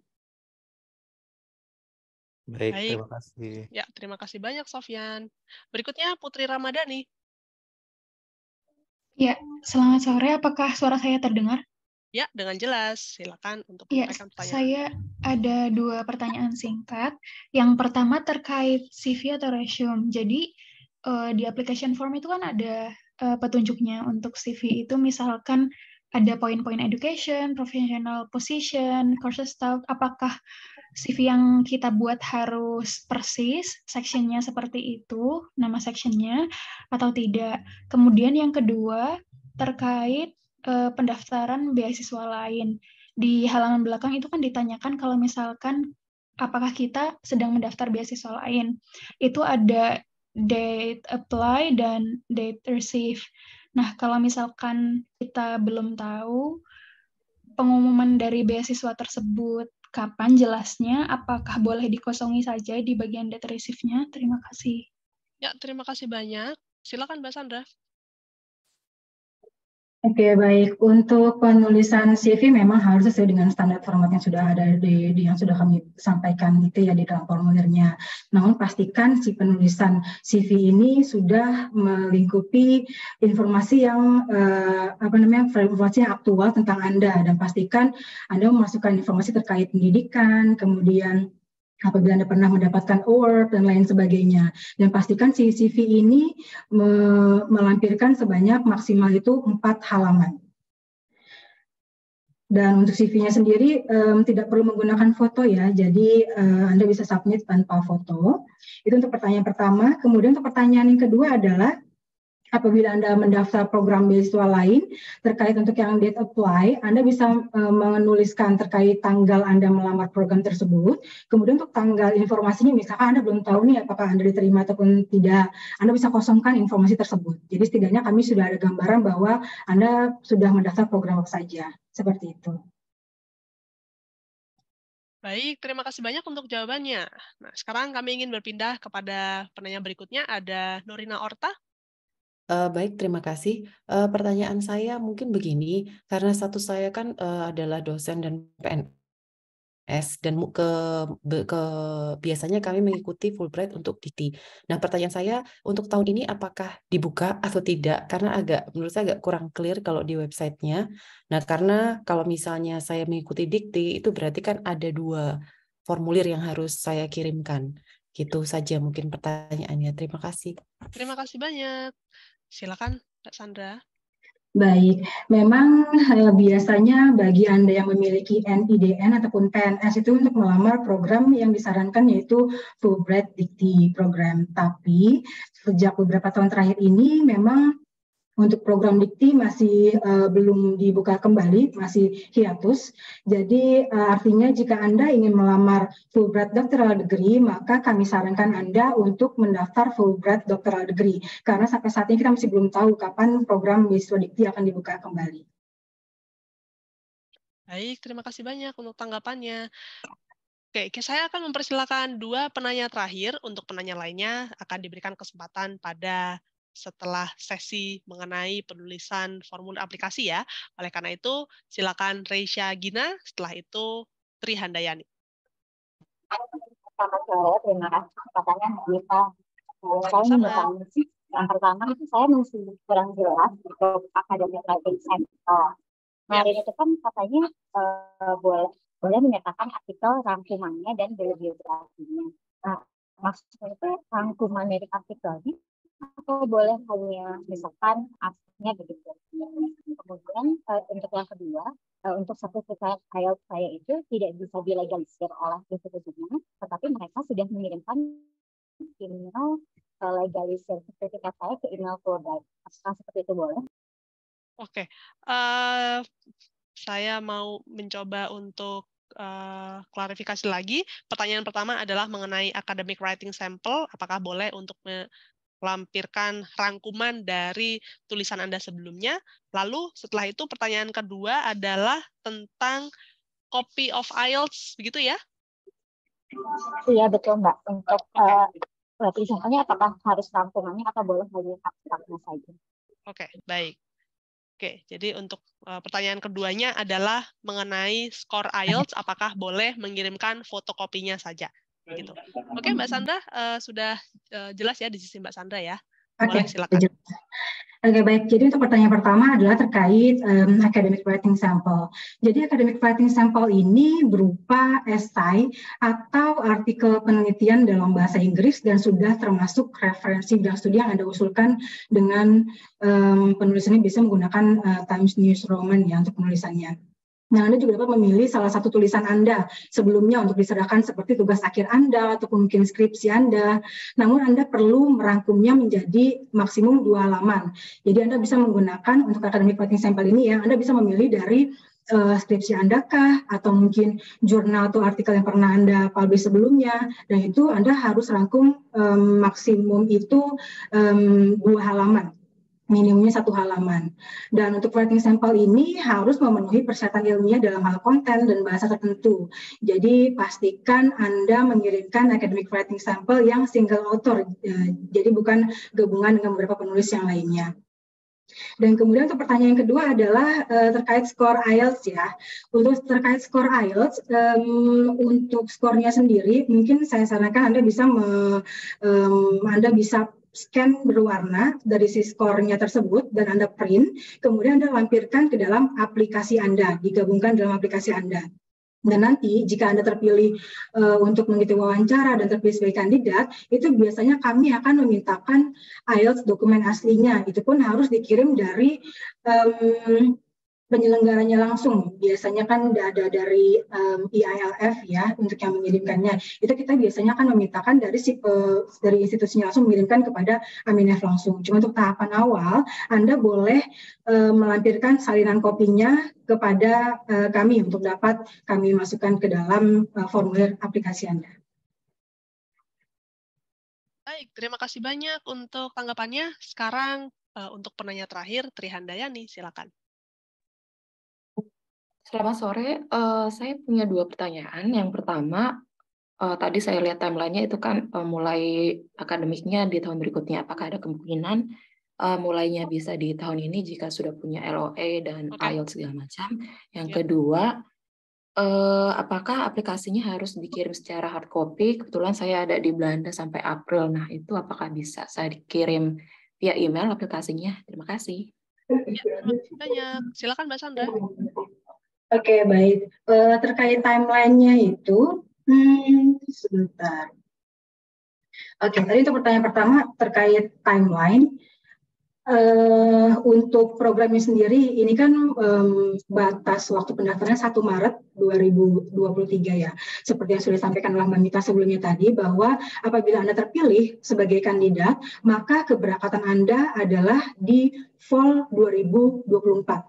Baik, terima kasih. Ya, terima kasih banyak, Sofyan. Berikutnya Putri Ramadhani. Ya, selamat sore. Apakah suara saya terdengar? Ya, dengan jelas. Silakan untuk Ya, menyampaikan pertanyaan. saya ada 2 pertanyaan singkat. Yang pertama terkait CV atau resume. Jadi, di application form itu kan ada petunjuknya untuk CV itu, misalkan ada poin-poin education, professional position, course staff. Apakah CV yang kita buat harus persis sectionnya seperti itu, nama sectionnya, atau tidak? Kemudian yang kedua terkait pendaftaran beasiswa lain. Di halaman belakang itu kan ditanyakan kalau misalkan apakah kita sedang mendaftar beasiswa lain. Itu ada date apply dan date receive. Nah, kalau misalkan kita belum tahu pengumuman dari beasiswa tersebut kapan jelasnya, apakah boleh dikosongi saja di bagian date receive-nya? Terima kasih. Ya, terima kasih banyak. Silakan Mbak Sandra. Oke, baik. Untuk penulisan CV memang harus sesuai dengan standar format yang sudah ada yang sudah kami sampaikan itu ya di dalam formulirnya. Namun pastikan si penulisan CV ini sudah melingkupi informasi yang informasi yang aktual tentang Anda, dan pastikan Anda memasukkan informasi terkait pendidikan, kemudian apabila Anda pernah mendapatkan award dan lain sebagainya. Dan pastikan si CV ini melampirkan sebanyak maksimal itu 4 halaman. Dan untuk CV-nya sendiri tidak perlu menggunakan foto ya, jadi Anda bisa submit tanpa foto. Itu untuk pertanyaan pertama. Kemudian untuk pertanyaan yang kedua adalah apabila Anda mendaftar program beasiswa lain, terkait untuk yang date apply, Anda bisa menuliskan terkait tanggal Anda melamar program tersebut. Kemudian untuk tanggal informasinya, misalkan Anda belum tahu nih apakah Anda diterima ataupun tidak, Anda bisa kosongkan informasi tersebut. Jadi setidaknya kami sudah ada gambaran bahwa Anda sudah mendaftar program apa saja. Seperti itu. Baik, terima kasih banyak untuk jawabannya. Nah, sekarang kami ingin berpindah kepada penanya berikutnya, ada Nurina Orta. Baik, terima kasih. Pertanyaan saya mungkin begini, karena status saya kan adalah dosen dan PNS, dan biasanya kami mengikuti Fulbright untuk dikti. Nah, pertanyaan saya untuk tahun ini apakah dibuka atau tidak? Karena menurut saya agak kurang clear kalau di websitenya. Nah, karena kalau misalnya saya mengikuti dikti, itu berarti kan ada 2 formulir yang harus saya kirimkan. Gitu saja mungkin pertanyaannya. Terima kasih. Terima kasih banyak. Silakan, Mbak Sandra. Baik, memang biasanya bagi Anda yang memiliki NIDN ataupun PNS itu untuk melamar program yang disarankan yaitu Fulbright Dikti program. Tapi sejak beberapa tahun terakhir ini memang untuk program dikti masih belum dibuka kembali, masih hiatus. Jadi artinya jika Anda ingin melamar Fulbright Doctoral Degree, maka kami sarankan Anda untuk mendaftar Fulbright Doctoral Degree. Karena sampai saat ini kita masih belum tahu kapan program beasiswa dikti akan dibuka kembali. Baik, terima kasih banyak untuk tanggapannya. Oke, saya akan mempersilakan 2 penanya terakhir. Untuk penanya lainnya akan diberikan kesempatan pada setelah sesi mengenai penulisan formulir aplikasi ya. Oleh karena itu, silakan Reisha Gina, setelah itu Tri Handayani. Selamat sore, terima kasih kesempatannya Mbak Mita. Saya ingin bertanya sih, yang pertama itu saya masih kurang jelas untuk academic writing sample. Kemarin itu kan katanya boleh menyatakan artikel rangkumannya dan bibliografinya. Nah, maksudnya itu rangkuman dari artikelnya atau boleh hanya misalkan artinya begitu. Kemudian untuk yang kedua, untuk sertifikat IELTS saya itu tidak bisa dilegalisir oleh institusinya, tetapi mereka sudah mengirimkan email legalisir sertifikat saya ke email Fulbright. Apakah seperti itu boleh? Oke, saya mau mencoba untuk klarifikasi lagi. Pertanyaan pertama adalah mengenai academic writing sample, apakah boleh untuk melampirkan rangkuman dari tulisan Anda sebelumnya. Lalu setelah itu pertanyaan kedua adalah tentang copy of IELTS, begitu ya? Iya, betul Mbak. Untuk writing sample-nya apakah harus rangkumannya atau boleh hanya abstraknya saja? Oke, baik. Oke, jadi untuk pertanyaan keduanya adalah mengenai skor IELTS, apakah boleh mengirimkan fotokopinya saja? Gitu. Oke, Mbak Sandra, sudah jelas ya di sisi Mbak Sandra ya? Boleh, silakan. Oke, baik. Jadi untuk pertanyaan pertama adalah terkait academic writing sample. Jadi academic writing sample ini berupa esai atau artikel penelitian dalam bahasa Inggris dan sudah termasuk referensi bidang studi yang Anda usulkan dengan penulisannya bisa menggunakan Times New Roman ya untuk penulisannya. Nah, Anda juga dapat memilih salah satu tulisan Anda sebelumnya untuk diserahkan seperti tugas akhir Anda atau mungkin skripsi Anda. Namun Anda perlu merangkumnya menjadi maksimum 2 halaman. Jadi Anda bisa menggunakan untuk academic writing sample ini ya, Anda bisa memilih dari skripsi Anda kah, atau mungkin jurnal atau artikel yang pernah Anda publish sebelumnya, dan itu Anda harus rangkum maksimum itu 2 halaman. Minimumnya 1 halaman. Dan untuk writing sample ini harus memenuhi persyaratan ilmiah dalam hal konten dan bahasa tertentu. Jadi pastikan Anda mengirimkan academic writing sample yang single author, jadi bukan gabungan dengan beberapa penulis yang lainnya. Dan kemudian untuk pertanyaan kedua adalah terkait skor IELTS ya. Untuk terkait skor IELTS, untuk skornya sendiri mungkin saya sarankan Anda bisa scan berwarna dari si skornya tersebut dan Anda print, kemudian Anda lampirkan ke dalam aplikasi Anda, digabungkan dalam aplikasi Anda. Dan nanti jika Anda terpilih untuk mengikuti wawancara dan terpilih sebagai kandidat, itu biasanya kami akan memintakan IELTS dokumen aslinya. Itu pun harus dikirim dari penyelenggaranya langsung. Biasanya kan ada dari EILF ya untuk yang mengirimkannya. Itu kita biasanya akan memintakan dari institusinya langsung mengirimkan kepada Aminef langsung. Cuma untuk tahapan awal, Anda boleh melampirkan salinan kopinya kepada kami untuk dapat kami masukkan ke dalam formulir aplikasi Anda. Baik, terima kasih banyak untuk tanggapannya. Sekarang untuk penanya terakhir, Tri Handayani, silakan. Selamat sore, saya punya 2 pertanyaan. Yang pertama, tadi saya lihat timeline-nya itu kan mulai akademiknya di tahun berikutnya. Apakah ada kemungkinan mulainya bisa di tahun ini jika sudah punya LOA dan IELTS segala macam? Yang kedua, apakah aplikasinya harus dikirim secara hard copy? Kebetulan saya ada di Belanda sampai April. Nah, itu apakah bisa saya dikirim via email aplikasinya? Terima kasih. Ya, terima kasih banyak. Silakan Mbak Sandra. Oke, baik. Terkait timeline-nya itu, sebentar. Oke, tadi untuk pertanyaan pertama terkait timeline. Untuk programnya sendiri, ini kan batas waktu pendaftaran 1 Maret 2023 ya. Seperti yang sudah disampaikan oleh Mbak Mita sebelumnya tadi, bahwa apabila Anda terpilih sebagai kandidat, maka keberangkatan Anda adalah di fall 2024.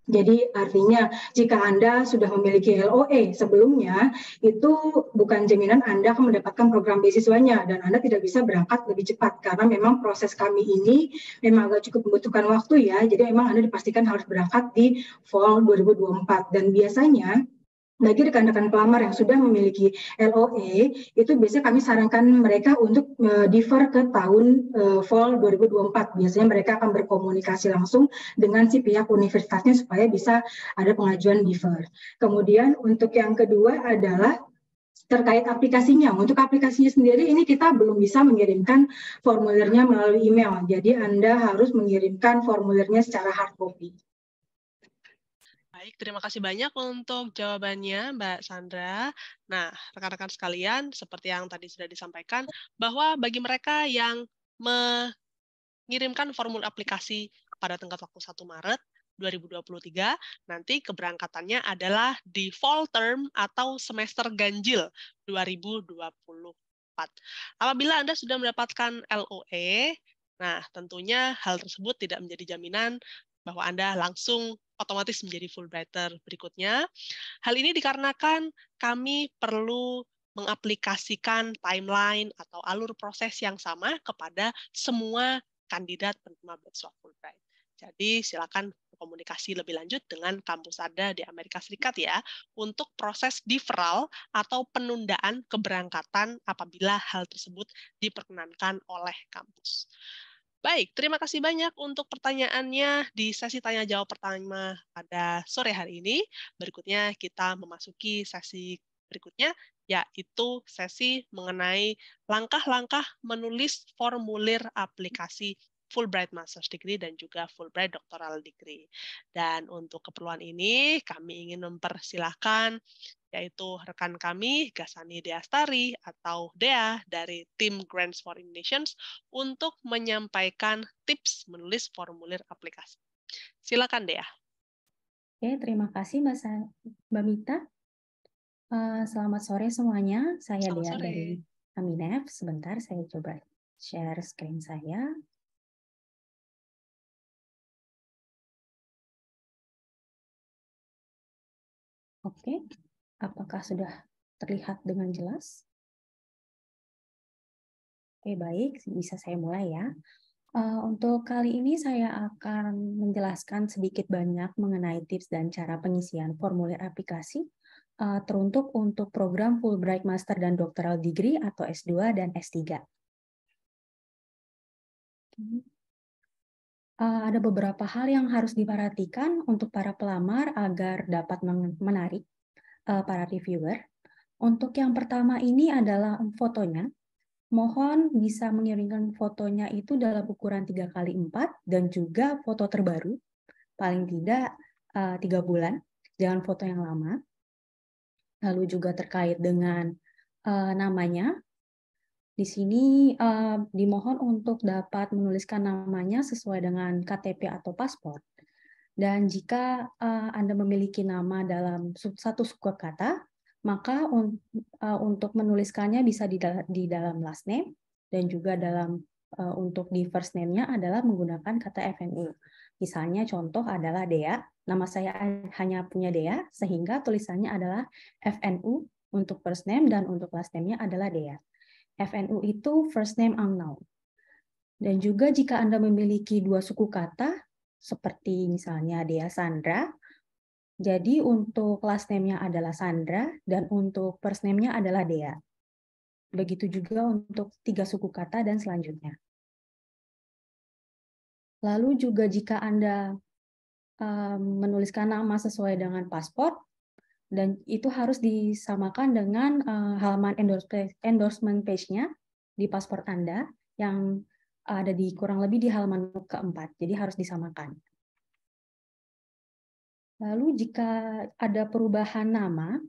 Jadi artinya jika Anda sudah memiliki LOE sebelumnya, itu bukan jaminan Anda akan mendapatkan program beasiswanya dan Anda tidak bisa berangkat lebih cepat karena memang proses kami ini memang agak cukup membutuhkan waktu ya. Jadi memang Anda dipastikan harus berangkat di fall 2024 dan biasanya bagi rekan-rekan pelamar yang sudah memiliki LOE, itu biasanya kami sarankan mereka untuk defer ke tahun fall 2024. Biasanya mereka akan berkomunikasi langsung dengan si pihak universitasnya supaya bisa ada pengajuan defer. Kemudian untuk yang kedua adalah terkait aplikasinya. Untuk aplikasinya sendiri ini kita belum bisa mengirimkan formulirnya melalui email. Jadi Anda harus mengirimkan formulirnya secara hard copy. Baik, terima kasih banyak untuk jawabannya, Mbak Sandra. Nah, rekan-rekan sekalian, seperti yang tadi sudah disampaikan, bahwa bagi mereka yang mengirimkan formul aplikasi pada tenggat waktu 1 Maret 2023, nanti keberangkatannya adalah di fall term atau semester ganjil 2024. Apabila Anda sudah mendapatkan LOE, nah tentunya hal tersebut tidak menjadi jaminan bahwa Anda langsung otomatis menjadi Fulbrighter berikutnya. Hal ini dikarenakan kami perlu mengaplikasikan timeline atau alur proses yang sama kepada semua kandidat penerima beasiswa Fulbright. Jadi silakan berkomunikasi lebih lanjut dengan kampus Anda di Amerika Serikat ya, untuk proses deferral atau penundaan keberangkatan apabila hal tersebut diperkenankan oleh kampus. Baik, terima kasih banyak untuk pertanyaannya di sesi tanya-jawab pertama pada sore hari ini. Berikutnya kita memasuki sesi berikutnya, yaitu sesi mengenai langkah-langkah menulis formulir aplikasi Fulbright Master's Degree dan juga Fulbright Doctoral Degree. Dan untuk keperluan ini, kami ingin mempersilahkan yaitu rekan kami, Gasani Deastari atau Dea dari tim Grants for Nations untuk menyampaikan tips menulis formulir aplikasi. Silakan Dea. Oke, terima kasih Mbak Mita. Selamat sore semuanya. Saya Dea dari Aminef. Sebentar, saya coba share screen saya. Oke. Apakah sudah terlihat dengan jelas? Oke, baik. Bisa saya mulai ya. Untuk kali ini saya akan menjelaskan sedikit banyak mengenai tips dan cara pengisian formulir aplikasi teruntuk untuk program Fulbright Master dan Doctoral Degree atau S2 dan S3. Ada beberapa hal yang harus diperhatikan untuk para pelamar agar dapat menarik para reviewer. Untuk yang pertama ini adalah fotonya. Mohon bisa mengirimkan fotonya itu dalam ukuran 3x4 dan juga foto terbaru, paling tidak 3 bulan, jangan foto yang lama. Lalu juga terkait dengan namanya, di sini dimohon untuk dapat menuliskan namanya sesuai dengan KTP atau paspor. Dan jika Anda memiliki nama dalam satu suku kata, maka untuk menuliskannya bisa di dalam last name dan juga dalam untuk di first name-nya adalah menggunakan kata FNU. Misalnya contoh adalah Dea, nama saya hanya punya Dea, sehingga tulisannya adalah FNU untuk first name dan untuk last name-nya adalah Dea. FNU itu first name unknown. Dan juga jika Anda memiliki 2 suku kata, seperti misalnya Dea Sandra, jadi untuk last name-nya adalah Sandra dan untuk first name-nya adalah Dea. Begitu juga untuk 3 suku kata dan selanjutnya. Lalu juga jika Anda menuliskan nama sesuai dengan paspor, dan itu harus disamakan dengan halaman endorsement page-nya di paspor Anda yang ada di kurang lebih di halaman keempat. Jadi harus disamakan. Lalu jika ada perubahan nama,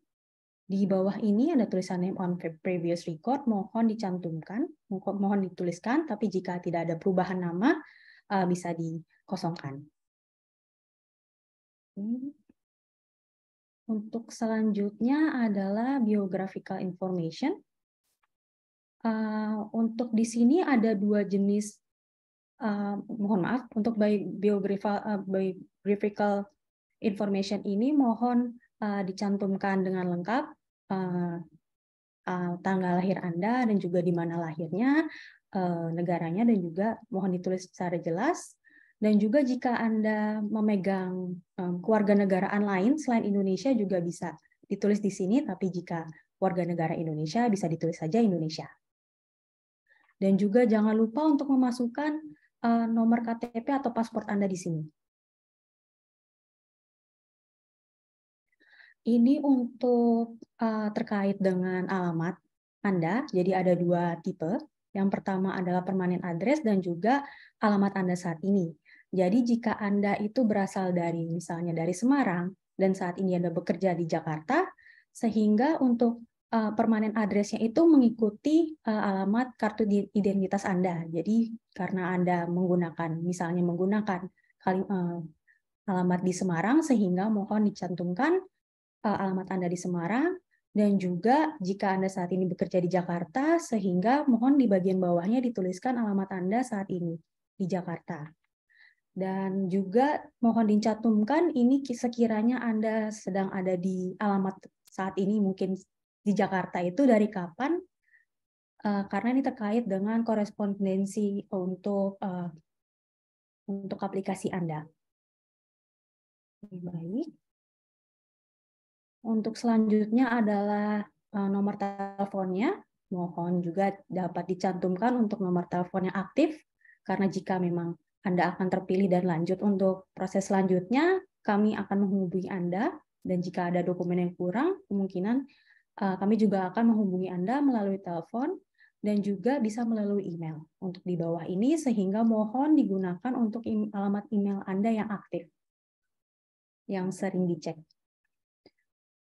di bawah ini ada tulisan name on previous record, mohon dicantumkan, mohon dituliskan, tapi jika tidak ada perubahan nama, bisa dikosongkan. Untuk selanjutnya adalah biographical information. Untuk di sini ada 2 jenis, mohon maaf, untuk biographical information ini mohon dicantumkan dengan lengkap tanggal lahir Anda dan juga di mana lahirnya, negaranya, dan juga mohon ditulis secara jelas. Dan juga jika Anda memegang kewarganegaraan lain selain Indonesia juga bisa ditulis di sini, tapi jika warga negara Indonesia bisa ditulis saja Indonesia. Dan juga jangan lupa untuk memasukkan nomor KTP atau paspor Anda di sini. Ini untuk terkait dengan alamat Anda, jadi ada dua tipe. Yang pertama adalah permanent address dan juga alamat Anda saat ini. Jadi jika Anda itu berasal dari misalnya dari Semarang dan saat ini Anda bekerja di Jakarta, sehingga untuk permanent address-nya itu mengikuti alamat kartu identitas Anda. Jadi karena Anda misalnya menggunakan alamat di Semarang, sehingga mohon dicantumkan alamat Anda di Semarang. Dan juga jika Anda saat ini bekerja di Jakarta, sehingga mohon di bagian bawahnya dituliskan alamat Anda saat ini di Jakarta. Dan juga mohon dicantumkan ini sekiranya Anda sedang ada di alamat saat ini mungkin di Jakarta itu dari kapan, karena ini terkait dengan korespondensi untuk aplikasi Anda. Baik. Untuk selanjutnya adalah nomor teleponnya. Mohon juga dapat dicantumkan untuk nomor telepon yang aktif, karena jika memang Anda akan terpilih dan lanjut untuk proses selanjutnya, kami akan menghubungi Anda, dan jika ada dokumen yang kurang, kemungkinan kami juga akan menghubungi Anda melalui telepon dan juga bisa melalui email untuk di bawah ini, sehingga mohon digunakan untuk alamat email Anda yang aktif, yang sering dicek.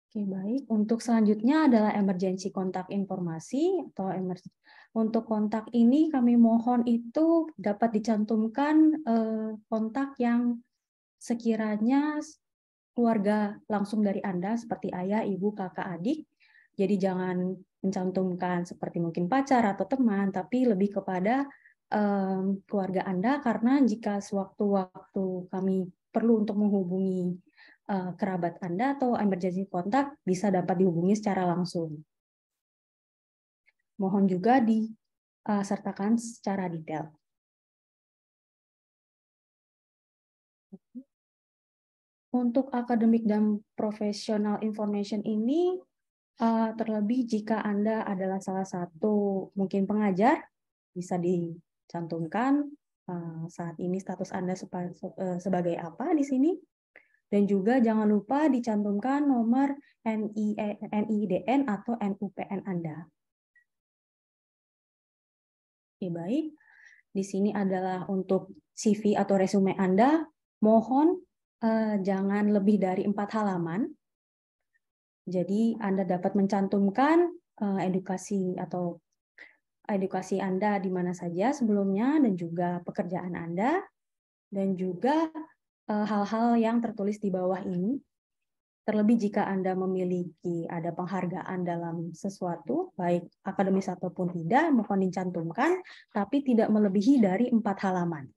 Oke, baik. Untuk selanjutnya adalah emergency kontak informasi atau untuk kontak ini kami mohon itu dapat dicantumkan kontak yang sekiranya keluarga langsung dari Anda seperti ayah, ibu, kakak, adik. Jadi jangan mencantumkan seperti mungkin pacar atau teman, tapi lebih kepada keluarga Anda, karena jika sewaktu-waktu kami perlu untuk menghubungi kerabat Anda atau emergency kontak, bisa dapat dihubungi secara langsung. Mohon juga disertakan secara detail. Untuk akademik dan professional information ini, terlebih jika Anda adalah salah satu mungkin pengajar, bisa dicantumkan saat ini status Anda sebagai apa di sini. Dan juga jangan lupa dicantumkan nomor NIDN atau NUPN Anda. Oke, baik. Di sini adalah untuk CV atau resume Anda. Mohon jangan lebih dari 4 halaman. Jadi Anda dapat mencantumkan edukasi Anda di mana saja sebelumnya, dan juga pekerjaan Anda, dan juga hal-hal yang tertulis di bawah ini. Terlebih jika Anda memiliki ada penghargaan dalam sesuatu, baik akademis ataupun tidak, mohon dicantumkan, tapi tidak melebihi dari 4 halaman.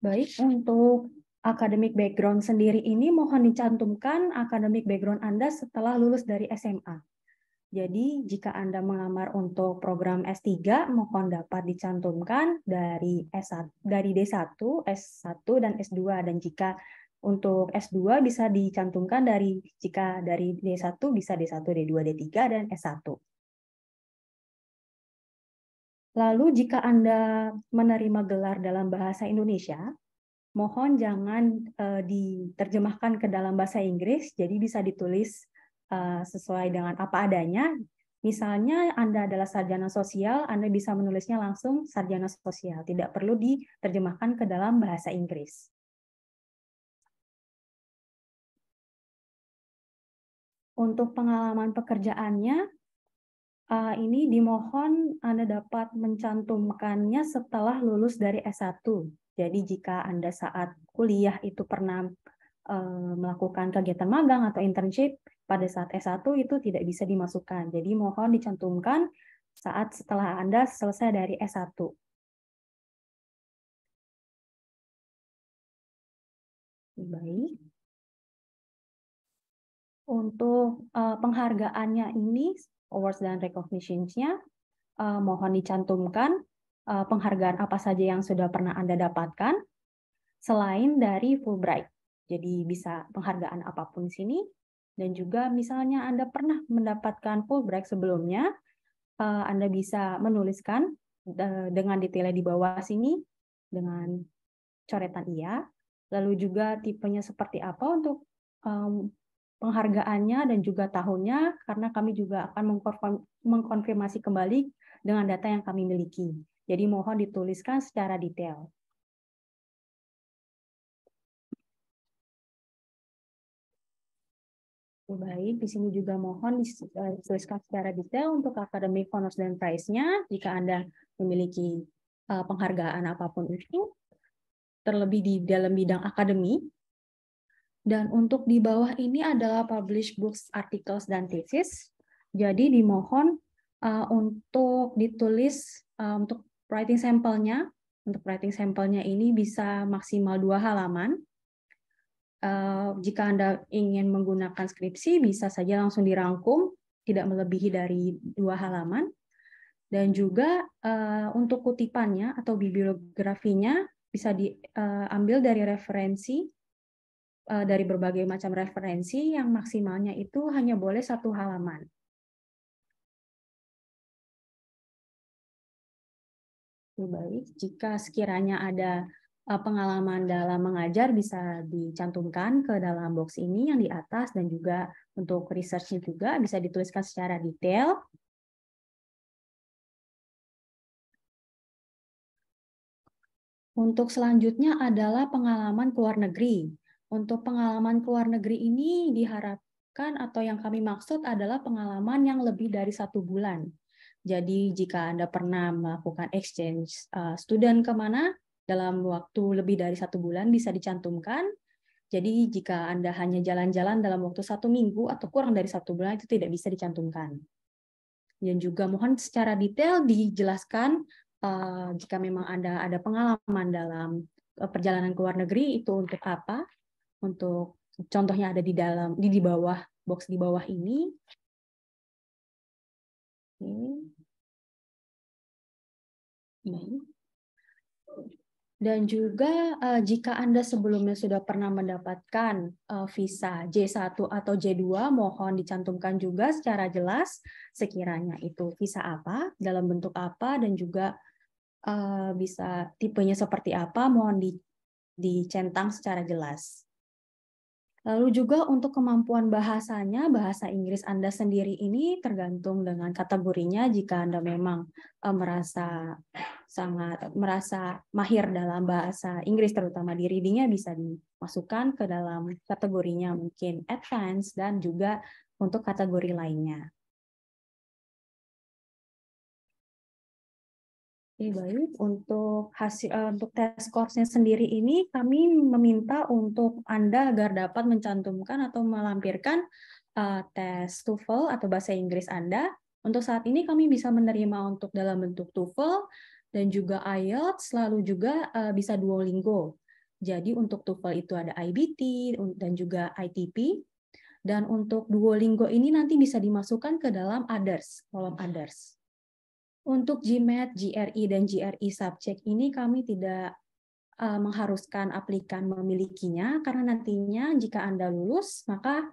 Baik, untuk academic background sendiri ini mohon dicantumkan academic background Anda setelah lulus dari SMA. Jadi jika Anda melamar untuk program S3, mohon dapat dicantumkan dari D1, S1, dan S2. Dan jika untuk S2 bisa dicantumkan jika dari D1 bisa D1, D2, D3, dan S1. Lalu jika Anda menerima gelar dalam bahasa Indonesia, mohon jangan diterjemahkan ke dalam bahasa Inggris, jadi bisa ditulis sesuai dengan apa adanya. Misalnya Anda adalah sarjana sosial, Anda bisa menulisnya langsung sarjana sosial, tidak perlu diterjemahkan ke dalam bahasa Inggris. Untuk pengalaman pekerjaannya, ini dimohon Anda dapat mencantumkannya setelah lulus dari S1. Jadi jika Anda saat kuliah itu pernah melakukan kegiatan magang atau internship, pada saat S1 itu tidak bisa dimasukkan. Jadi mohon dicantumkan saat setelah Anda selesai dari S1. Baik. Untuk penghargaannya ini, awards dan recognitions-nya, mohon dicantumkan penghargaan apa saja yang sudah pernah Anda dapatkan selain dari Fulbright. Jadi bisa penghargaan apapun di sini, dan juga misalnya Anda pernah mendapatkan Fulbright sebelumnya, Anda bisa menuliskan dengan detailnya di bawah sini dengan coretan iya, lalu juga tipenya seperti apa untuk penghargaannya dan juga tahunnya, karena kami juga akan mengkonfirmasi kembali dengan data yang kami miliki. Jadi mohon dituliskan secara detail. Baik, di sini juga mohon dituliskan secara detail untuk academic honors dan prize-nya jika Anda memiliki penghargaan apapun itu, terlebih di dalam bidang akademik. Dan untuk di bawah ini adalah published books, articles, dan thesis. Jadi dimohon untuk ditulis untuk writing sampelnya. Untuk writing sampelnya ini bisa maksimal 2 halaman. Jika Anda ingin menggunakan skripsi, bisa saja langsung dirangkum, tidak melebihi dari 2 halaman. Dan juga untuk kutipannya atau bibliografinya bisa diambil dari referensi, dari berbagai macam referensi yang maksimalnya itu hanya boleh 1 halaman. Baik, jika sekiranya ada pengalaman dalam mengajar bisa dicantumkan ke dalam box ini yang di atas, dan juga untuk research-nya juga bisa dituliskan secara detail. Untuk selanjutnya adalah pengalaman ke luar negeri. Untuk pengalaman ke luar negeri ini diharapkan atau yang kami maksud adalah pengalaman yang lebih dari 1 bulan. Jadi jika Anda pernah melakukan exchange student kemana dalam waktu lebih dari 1 bulan bisa dicantumkan. Jadi jika Anda hanya jalan-jalan dalam waktu 1 minggu atau kurang dari 1 bulan itu tidak bisa dicantumkan. Dan juga mohon secara detail dijelaskan jika memang Anda ada pengalaman dalam perjalanan ke luar negeri itu untuk apa. Untuk contohnya ada di bawah box di bawah ini. Dan juga jika Anda sebelumnya sudah pernah mendapatkan visa J1 atau J2, mohon dicantumkan juga secara jelas sekiranya itu visa apa, dalam bentuk apa, dan juga bisa tipenya seperti apa, mohon dicentang secara jelas. Lalu juga untuk kemampuan bahasanya, bahasa Inggris Anda sendiri ini tergantung dengan kategorinya. Jika Anda memang merasa mahir dalam bahasa Inggris, terutama di reading-nya, bisa dimasukkan ke dalam kategorinya mungkin advance dan juga untuk kategori lainnya. Baik, untuk tes course-nya sendiri ini kami meminta untuk Anda agar dapat mencantumkan atau melampirkan tes TOEFL atau bahasa Inggris Anda. Untuk saat ini kami bisa menerima untuk dalam bentuk TOEFL dan juga IELTS, lalu juga bisa Duolingo. Jadi untuk TOEFL itu ada IBT dan juga ITP. Dan untuk Duolingo ini nanti bisa dimasukkan ke dalam others, kolom others. Untuk GMAT, GRE, dan GRE subject ini kami tidak mengharuskan aplikan memilikinya, karena nantinya jika Anda lulus, maka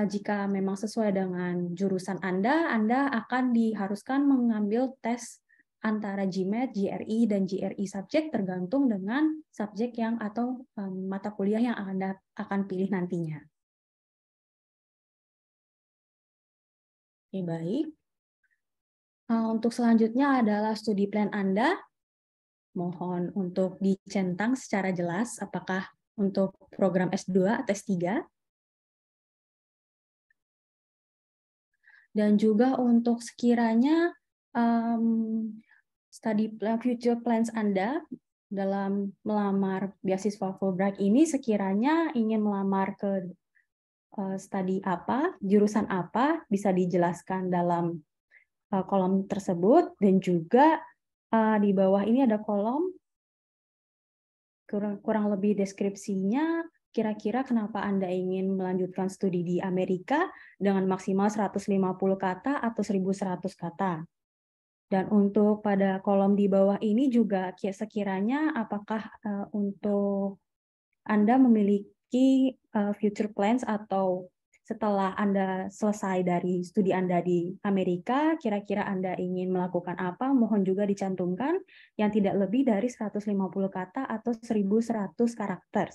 jika memang sesuai dengan jurusan Anda akan diharuskan mengambil tes antara GMAT, GRE, dan GRE subject tergantung dengan subjek yang atau mata kuliah yang Anda akan pilih nantinya. Oke, baik. Untuk selanjutnya adalah studi plan Anda. Mohon untuk dicentang secara jelas apakah untuk program S2 atau S3. Dan juga untuk sekiranya study plan, future plans Anda dalam melamar beasiswa Fulbright ini, sekiranya ingin melamar ke studi apa, jurusan apa, bisa dijelaskan dalam kolom tersebut. Dan juga di bawah ini ada kolom kurang lebih deskripsinya kira-kira kenapa Anda ingin melanjutkan studi di Amerika dengan maksimal 150 kata atau 1.100 kata. Dan untuk pada kolom di bawah ini juga sekiranya apakah untuk Anda memiliki future plans atau setelah Anda selesai dari studi Anda di Amerika, kira-kira Anda ingin melakukan apa? Mohon juga dicantumkan yang tidak lebih dari 150 kata atau 1.100 karakter.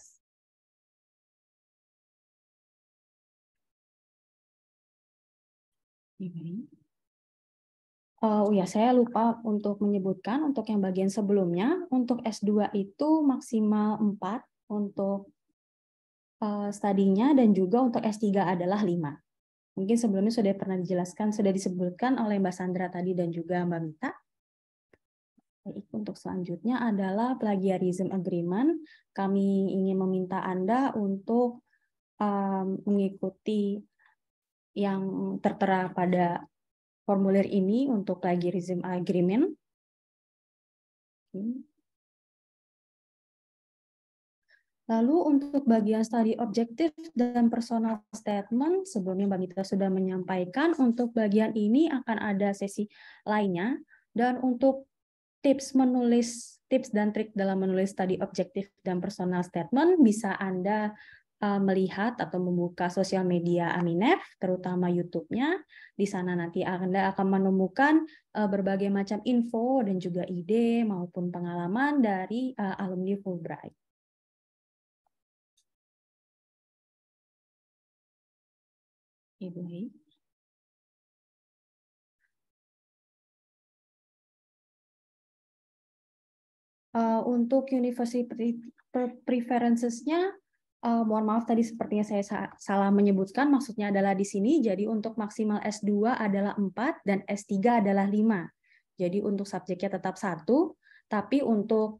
Oh ya, saya lupa untuk menyebutkan untuk yang bagian sebelumnya, untuk S2 itu maksimal 4 untuk studinya dan juga untuk S3 adalah 5. Mungkin sebelumnya sudah pernah dijelaskan, sudah disebutkan oleh Mbak Sandra tadi dan juga Mbak Mita. Baik, untuk selanjutnya adalah plagiarism agreement. Kami ingin meminta Anda untuk mengikuti yang tertera pada formulir ini untuk plagiarism agreement. Lalu untuk bagian study objective dan personal statement, sebelumnya Mbak Mita sudah menyampaikan, untuk bagian ini akan ada sesi lainnya. Dan untuk tips dan trik dalam menulis study objective dan personal statement, bisa Anda melihat atau membuka sosial media Aminef, terutama YouTube-nya. Di sana nanti Anda akan menemukan berbagai macam info dan juga ide maupun pengalaman dari alumni Fulbright. Untuk university preferences-nya, mohon maaf tadi sepertinya saya salah menyebutkan, maksudnya adalah di sini, jadi untuk maksimal S2 adalah 4 dan S3 adalah 5. Jadi untuk subjeknya tetap 1, tapi untuk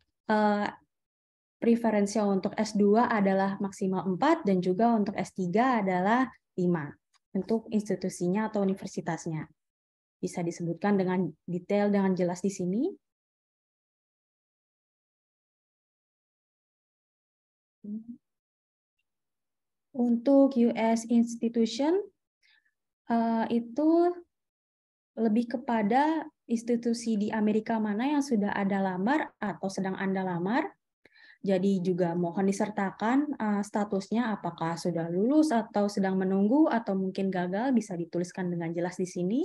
preferensial untuk S2 adalah maksimal 4 dan juga untuk S3 adalah 5. Untuk institusinya atau universitasnya. Bisa disebutkan dengan detail, dengan jelas di sini. Untuk US institution, itu lebih kepada institusi di Amerika mana yang sudah ada lamar atau sedang Anda lamar. Jadi juga mohon disertakan statusnya apakah sudah lulus atau sedang menunggu atau mungkin gagal, bisa dituliskan dengan jelas di sini.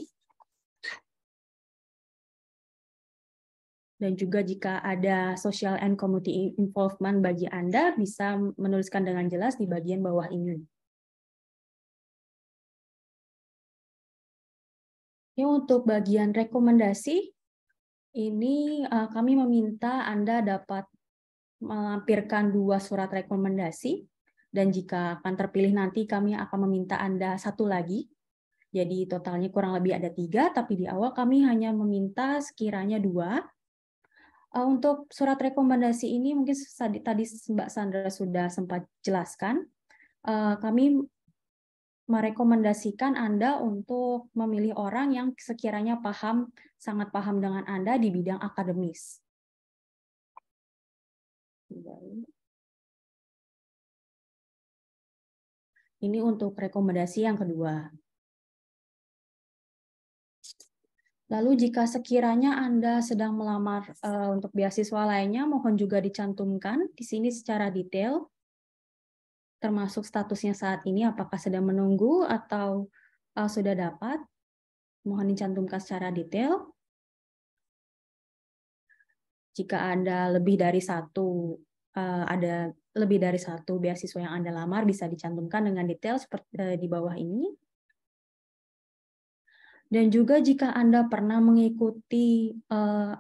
Dan juga jika ada social and community involvement bagi Anda, bisa menuliskan dengan jelas di bagian bawah ini. Ya, untuk bagian rekomendasi, ini kami meminta Anda dapat melampirkan 2 surat rekomendasi, dan jika akan terpilih nanti kami akan meminta Anda 1 lagi. Jadi totalnya kurang lebih ada 3, tapi di awal kami hanya meminta sekiranya 2. Untuk surat rekomendasi ini mungkin tadi Mbak Sandra sudah sempat jelaskan, kami merekomendasikan Anda untuk memilih orang yang sekiranya sangat paham dengan Anda di bidang akademis. Ini untuk rekomendasi yang kedua. Lalu jika sekiranya Anda sedang melamar untuk beasiswa lainnya, mohon juga dicantumkan di sini secara detail, termasuk statusnya saat ini, apakah sedang menunggu atau sudah dapat. Mohon dicantumkan secara detail. Jika ada lebih dari satu beasiswa yang Anda lamar, bisa dicantumkan dengan detail seperti di bawah ini. Dan juga jika Anda pernah mengikuti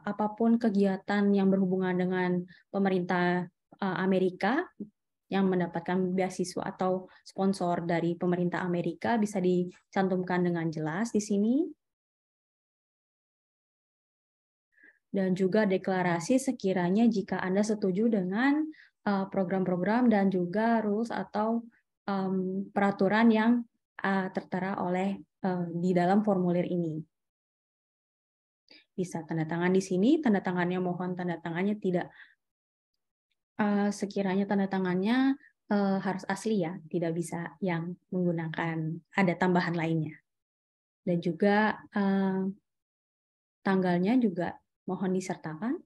apapun kegiatan yang berhubungan dengan pemerintah Amerika, yang mendapatkan beasiswa atau sponsor dari pemerintah Amerika, bisa dicantumkan dengan jelas di sini. Dan juga deklarasi sekiranya jika Anda setuju dengan program-program dan juga rules atau peraturan yang tertera di dalam formulir ini. Bisa tanda tangan di sini, tanda tangannya mohon tanda tangannya tidak sekiranya tanda tangannya harus asli ya, tidak bisa yang menggunakan ada tambahan lainnya. Dan juga tanggalnya juga mohon disertakan.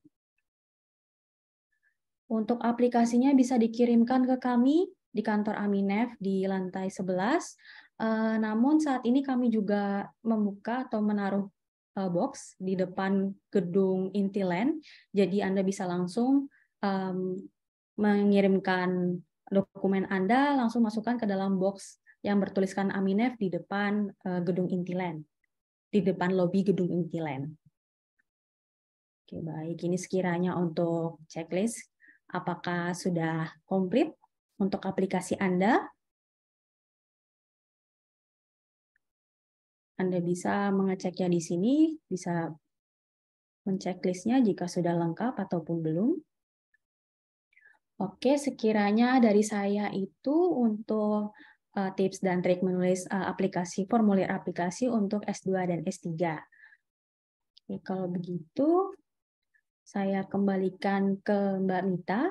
Untuk aplikasinya bisa dikirimkan ke kami di kantor Aminef di lantai 11. Namun saat ini kami juga membuka atau menaruh box di depan gedung Intiland. Jadi Anda bisa langsung mengirimkan dokumen Anda, langsung masukkan ke dalam box yang bertuliskan Aminef di depan gedung Intiland, di depan lobi gedung Intiland. Oke, baik. Ini sekiranya untuk checklist. Apakah sudah komplit untuk aplikasi Anda? Anda bisa mengeceknya di sini, bisa mencek-listnya jika sudah lengkap ataupun belum. Oke, sekiranya dari saya itu untuk tips dan trik menulis formulir aplikasi untuk S2 dan S3. Oke, kalau begitu, saya kembalikan ke Mbak Mita.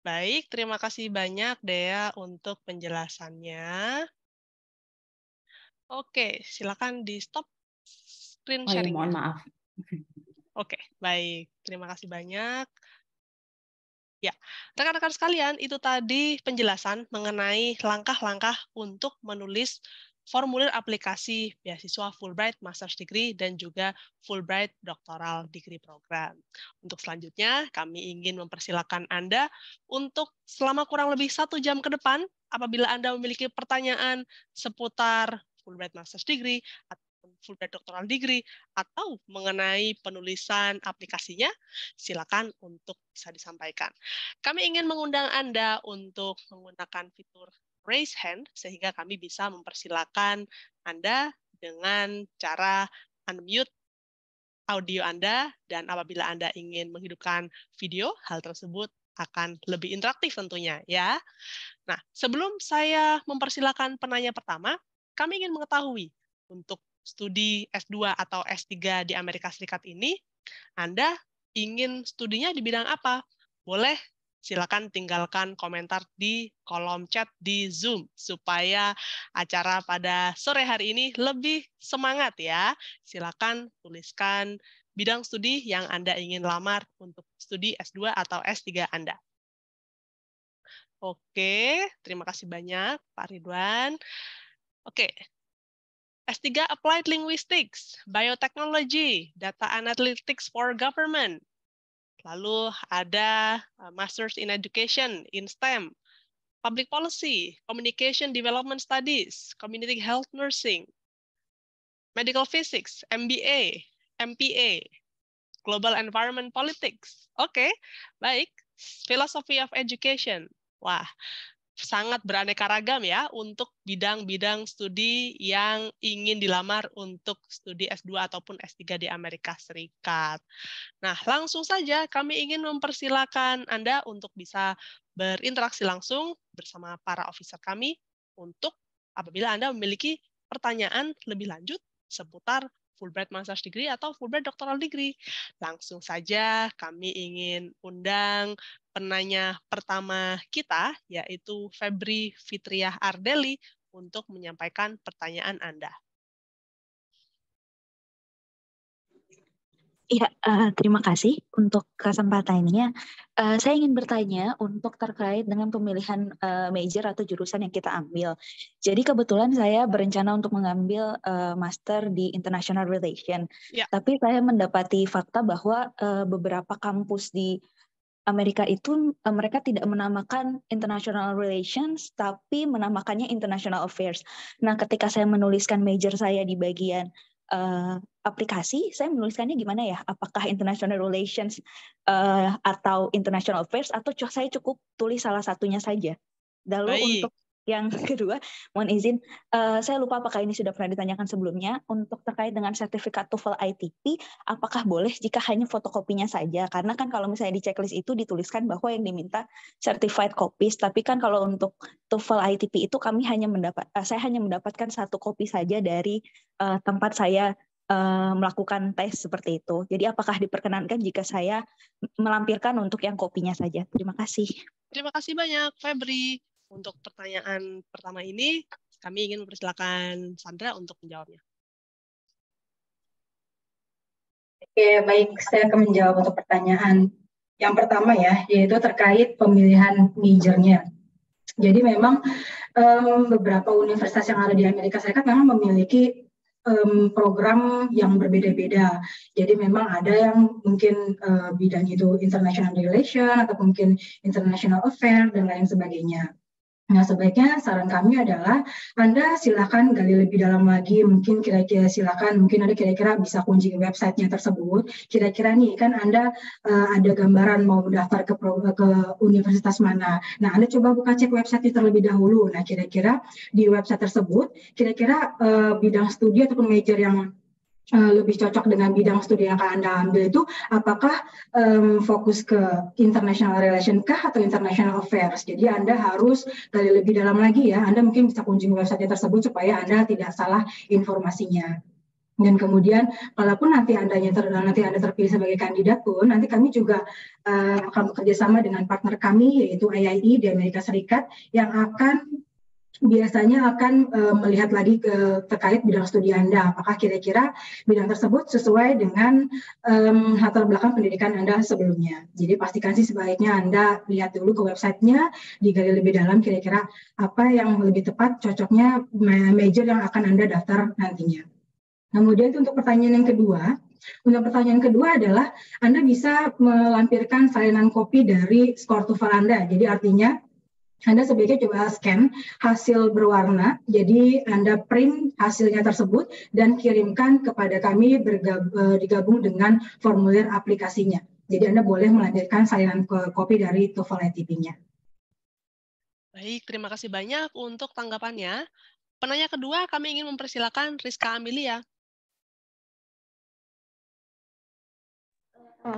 Baik, terima kasih banyak Dea untuk penjelasannya. Oke, silakan di stop screen sharing. Mohon maaf. Oke, baik. Terima kasih banyak. Ya, rekan-rekan sekalian, itu tadi penjelasan mengenai langkah-langkah untuk menulis formulir aplikasi beasiswa Fulbright Master's Degree dan juga Fulbright Doctoral Degree Program. Untuk selanjutnya, kami ingin mempersilakan Anda untuk selama kurang lebih 1 jam ke depan, apabila Anda memiliki pertanyaan seputar Fulbright Master's Degree, atau Fulbright Doctoral Degree, atau mengenai penulisan aplikasinya, silakan untuk bisa disampaikan. Kami ingin mengundang Anda untuk menggunakan fitur raise hand, sehingga kami bisa mempersilakan Anda dengan cara unmute audio Anda, dan apabila Anda ingin menghidupkan video, hal tersebut akan lebih interaktif tentunya, ya. Nah, sebelum saya mempersilakan penanya pertama, kami ingin mengetahui untuk studi S2 atau S3 di Amerika Serikat ini, Anda ingin studinya di bidang apa? Boleh silakan tinggalkan komentar di kolom chat di Zoom supaya acara pada sore hari ini lebih semangat ya. Silakan tuliskan bidang studi yang Anda ingin lamar untuk studi S2 atau S3 Anda. Oke, terima kasih banyak Pak Ridwan. Oke. S3 Applied Linguistics, Biotechnology, Data Analytics for Government. Lalu ada Masters in Education in STEM, Public Policy, Communication Development Studies, Community Health Nursing, Medical Physics, MBA, MPA, Global Environment Politics. Oke, baik. Philosophy of Education. Wah, sangat beraneka ragam ya untuk bidang-bidang studi yang ingin dilamar untuk studi S2 ataupun S3 di Amerika Serikat. Nah, langsung saja kami ingin mempersilakan Anda untuk bisa berinteraksi langsung bersama para officer kami untuk apabila Anda memiliki pertanyaan lebih lanjut seputar Fulbright Master's Degree atau Fulbright Doctoral Degree. Langsung saja kami ingin undang penanya pertama kita, yaitu Febri Fitriah Ardeli, untuk menyampaikan pertanyaan Anda. Iya, terima kasih untuk kesempatannya. Saya ingin bertanya untuk terkait dengan pemilihan major atau jurusan yang kita ambil. Jadi kebetulan saya berencana untuk mengambil master di International Relations. Ya. Tapi saya mendapati fakta bahwa beberapa kampus di Amerika itu mereka tidak menamakan International Relations, tapi menamakannya International Affairs. Nah, ketika saya menuliskan major saya di bagian aplikasi, saya menuliskannya gimana ya? Apakah International Relations atau International Affairs, atau saya cukup tulis salah satunya saja? Lalu untuk yang kedua, mohon izin, saya lupa apakah ini sudah pernah ditanyakan sebelumnya, untuk terkait dengan sertifikat TOEFL ITP, apakah boleh jika hanya fotokopinya saja? Karena kan kalau misalnya di checklist itu dituliskan bahwa yang diminta certified copies, tapi kan kalau untuk TOEFL ITP itu saya hanya mendapatkan 1 kopi saja dari tempat saya melakukan tes seperti itu. Jadi apakah diperkenankan jika saya melampirkan untuk yang kopinya saja? Terima kasih. Terima kasih banyak, Febri. Untuk pertanyaan pertama ini, kami ingin mempersilakan Sandra untuk menjawabnya. Oke, baik. Saya akan menjawab untuk pertanyaan yang pertama ya, yaitu terkait pemilihan majornya. Jadi memang beberapa universitas yang ada di Amerika Serikat memang memiliki program yang berbeda-beda. Jadi memang ada yang mungkin bidang itu international relation atau mungkin international affair dan lain sebagainya. Nah, sebaiknya saran kami adalah Anda silakan gali lebih dalam lagi, mungkin kira-kira silakan, mungkin ada kira-kira bisa kunjungi websitenya tersebut, kira-kira nih kan Anda ada gambaran mau daftar ke universitas mana. Nah, Anda coba buka cek website terlebih dahulu. Nah, kira-kira di website tersebut, kira-kira bidang studi ataupun major yang lebih cocok dengan bidang studi yang akan Anda ambil itu apakah fokus ke international relation kah atau international affairs. Jadi Anda harus gali lebih dalam lagi ya. Anda mungkin bisa kunjungi website tersebut supaya Anda tidak salah informasinya. Dan kemudian kalaupun nanti Anda terpilih sebagai kandidat pun, nanti kami juga akan bekerja sama dengan partner kami yaitu IIE di Amerika Serikat yang biasanya akan melihat lagi terkait bidang studi Anda, apakah kira-kira bidang tersebut sesuai dengan latar belakang pendidikan Anda sebelumnya. Jadi pastikan sih sebaiknya Anda lihat dulu ke websitenya, digali lebih dalam kira-kira apa yang lebih tepat cocoknya major yang akan Anda daftar nantinya. Kemudian untuk pertanyaan yang kedua, adalah Anda bisa melampirkan salinan kopi dari skor TOEFL Anda. Jadi artinya Anda sebaiknya coba scan hasil berwarna, jadi Anda print hasilnya tersebut dan kirimkan kepada kami digabung dengan formulir aplikasinya. Jadi Anda boleh melampirkan salinan kopi dari TOEFL ITP-nya. Baik, terima kasih banyak untuk tanggapannya. Penanya kedua, kami ingin mempersilakan Rizka Amelia.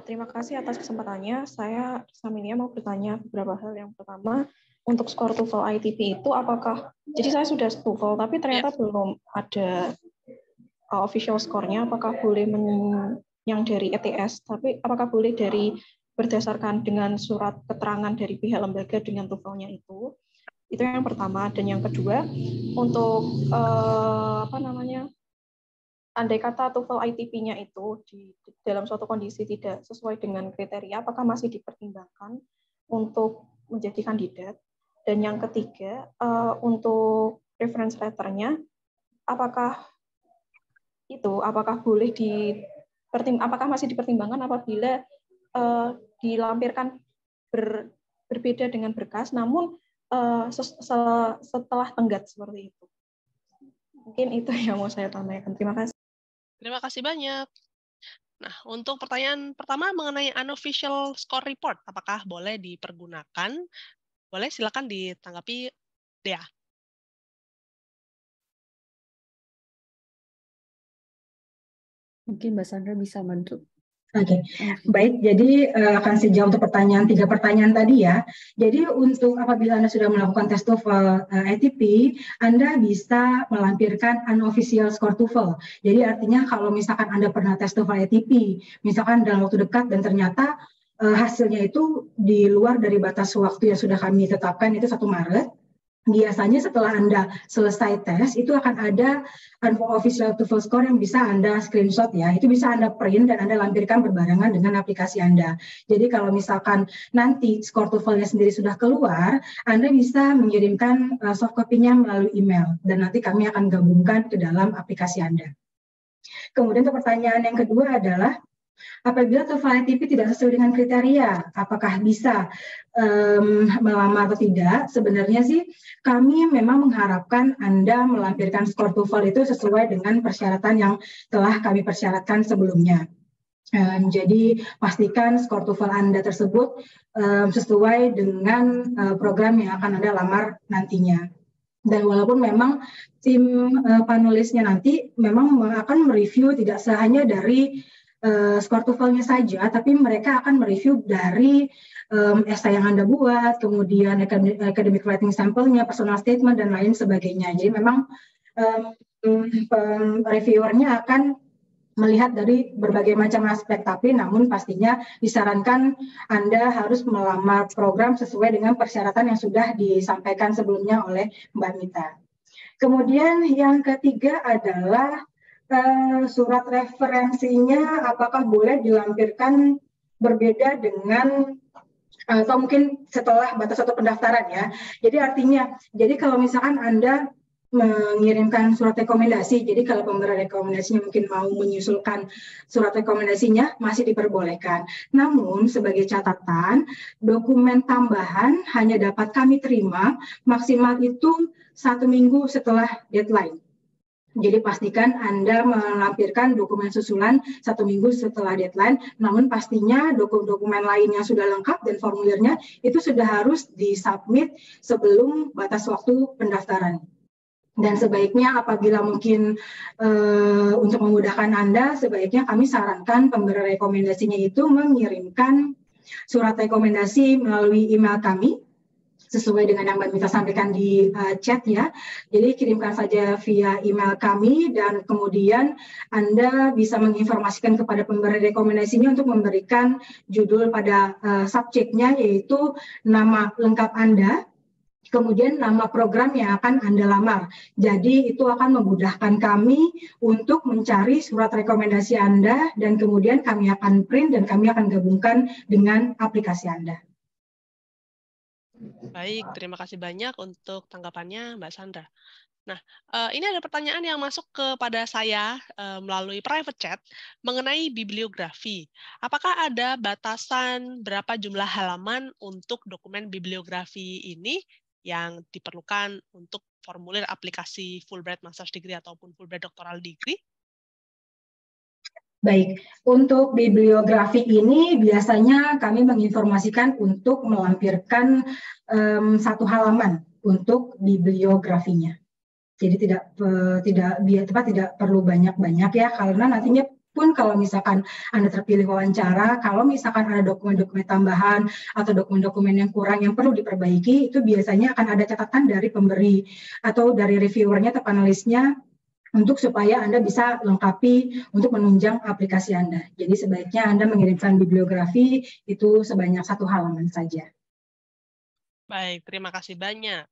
Terima kasih atas kesempatannya. Saya Rizka Amelia mau bertanya beberapa hal. Yang pertama, untuk skor TOEFL ITP itu apakah, jadi saya sudah TOEFL tapi ternyata belum ada official skornya, apakah boleh yang dari ETS, tapi apakah boleh dari berdasarkan dengan surat keterangan dari pihak lembaga dengan TOEFL-nya itu yang pertama. Dan yang kedua, untuk andai kata TOEFL ITP-nya itu di dalam suatu kondisi tidak sesuai dengan kriteria, apakah masih dipertimbangkan untuk menjadi kandidat? Dan yang ketiga, untuk reference letter-nya, apakah boleh apakah masih dipertimbangkan apabila dilampirkan berbeda dengan berkas, namun setelah tenggat seperti itu. Mungkin itu yang mau saya tanyakan. Terima kasih. Terima kasih banyak. Nah, untuk pertanyaan pertama mengenai unofficial score report, apakah boleh dipergunakan? Boleh, silakan ditanggapi, Dea. Mungkin Mbak Sandra bisa bantu. Oke, baik. Jadi akan saya jawab untuk tiga pertanyaan tadi ya. Jadi untuk apabila Anda sudah melakukan tes TOEFL ITP, Anda bisa melampirkan unofficial score TOEFL. Jadi artinya kalau misalkan Anda pernah tes TOEFL ITP, misalkan dalam waktu dekat dan ternyata hasilnya itu di luar dari batas waktu yang sudah kami tetapkan, itu 1 Maret. Biasanya setelah Anda selesai tes, itu akan ada unofficial TOEFL score yang bisa Anda screenshot ya. Itu bisa Anda print dan Anda lampirkan berbarengan dengan aplikasi Anda. Jadi kalau misalkan nanti skor TOEFL-nya sendiri sudah keluar, Anda bisa mengirimkan soft copy-nya melalui email. Dan nanti kami akan gabungkan ke dalam aplikasi Anda. Kemudian untuk pertanyaan yang kedua adalah, apabila TOEFL ITP tidak sesuai dengan kriteria, apakah bisa melamar atau tidak? Sebenarnya sih kami memang mengharapkan Anda melampirkan skor TOEFL itu sesuai dengan persyaratan yang telah kami persyaratkan sebelumnya. Jadi pastikan skor TOEFL Anda tersebut sesuai dengan program yang akan Anda lamar nantinya. Dan walaupun memang tim panelisnya nanti memang akan mereview tidak hanya dari skor TOEFL-nya saja, tapi mereka akan mereview dari essay yang Anda buat, kemudian academic writing sample-nya, personal statement, dan lain sebagainya. Jadi memang reviewernya akan melihat dari berbagai macam aspek, tapi namun pastinya disarankan Anda harus melamar program sesuai dengan persyaratan yang sudah disampaikan sebelumnya oleh Mbak Mita. Kemudian yang ketiga adalah surat referensinya apakah boleh dilampirkan berbeda dengan atau mungkin setelah batas waktu pendaftaran ya. Jadi artinya, jadi kalau misalkan Anda mengirimkan surat rekomendasi, jadi kalau pemberi rekomendasinya mungkin mau menyusulkan surat rekomendasinya masih diperbolehkan. Namun sebagai catatan, dokumen tambahan hanya dapat kami terima maksimal itu 1 minggu setelah deadline. Jadi pastikan Anda melampirkan dokumen susulan 1 minggu setelah deadline, namun pastinya dokumen lain yang sudah lengkap dan formulirnya itu sudah harus disubmit sebelum batas waktu pendaftaran. Dan sebaiknya apabila mungkin untuk memudahkan Anda, sebaiknya kami sarankan pemberi rekomendasinya itu mengirimkan surat rekomendasi melalui email kami, sesuai dengan yang Mbak Mita sampaikan di chat ya. Jadi kirimkan saja via email kami dan kemudian Anda bisa menginformasikan kepada pemberi rekomendasinya untuk memberikan judul pada subjeknya, yaitu nama lengkap Anda, kemudian nama program yang akan Anda lamar. Jadi itu akan memudahkan kami untuk mencari surat rekomendasi Anda dan kemudian kami akan print dan kami akan gabungkan dengan aplikasi Anda. Baik, terima kasih banyak untuk tanggapannya Mbak Sandra. Nah, ini ada pertanyaan yang masuk kepada saya melalui private chat mengenai bibliografi. Apakah ada batasan berapa jumlah halaman untuk dokumen bibliografi ini yang diperlukan untuk formulir aplikasi Fulbright Master's Degree ataupun Fulbright Doctoral Degree? Baik, untuk bibliografi ini biasanya kami menginformasikan untuk melampirkan 1 halaman untuk bibliografinya. Jadi tidak perlu banyak-banyak ya, karena nantinya pun kalau misalkan Anda terpilih wawancara, kalau misalkan ada dokumen-dokumen tambahan atau dokumen-dokumen yang kurang yang perlu diperbaiki, itu biasanya akan ada catatan dari pemberi atau dari reviewernya atau panelisnya untuk supaya Anda bisa lengkapi untuk menunjang aplikasi Anda. Jadi sebaiknya Anda mengirimkan bibliografi itu sebanyak 1 halaman saja. Baik, terima kasih banyak.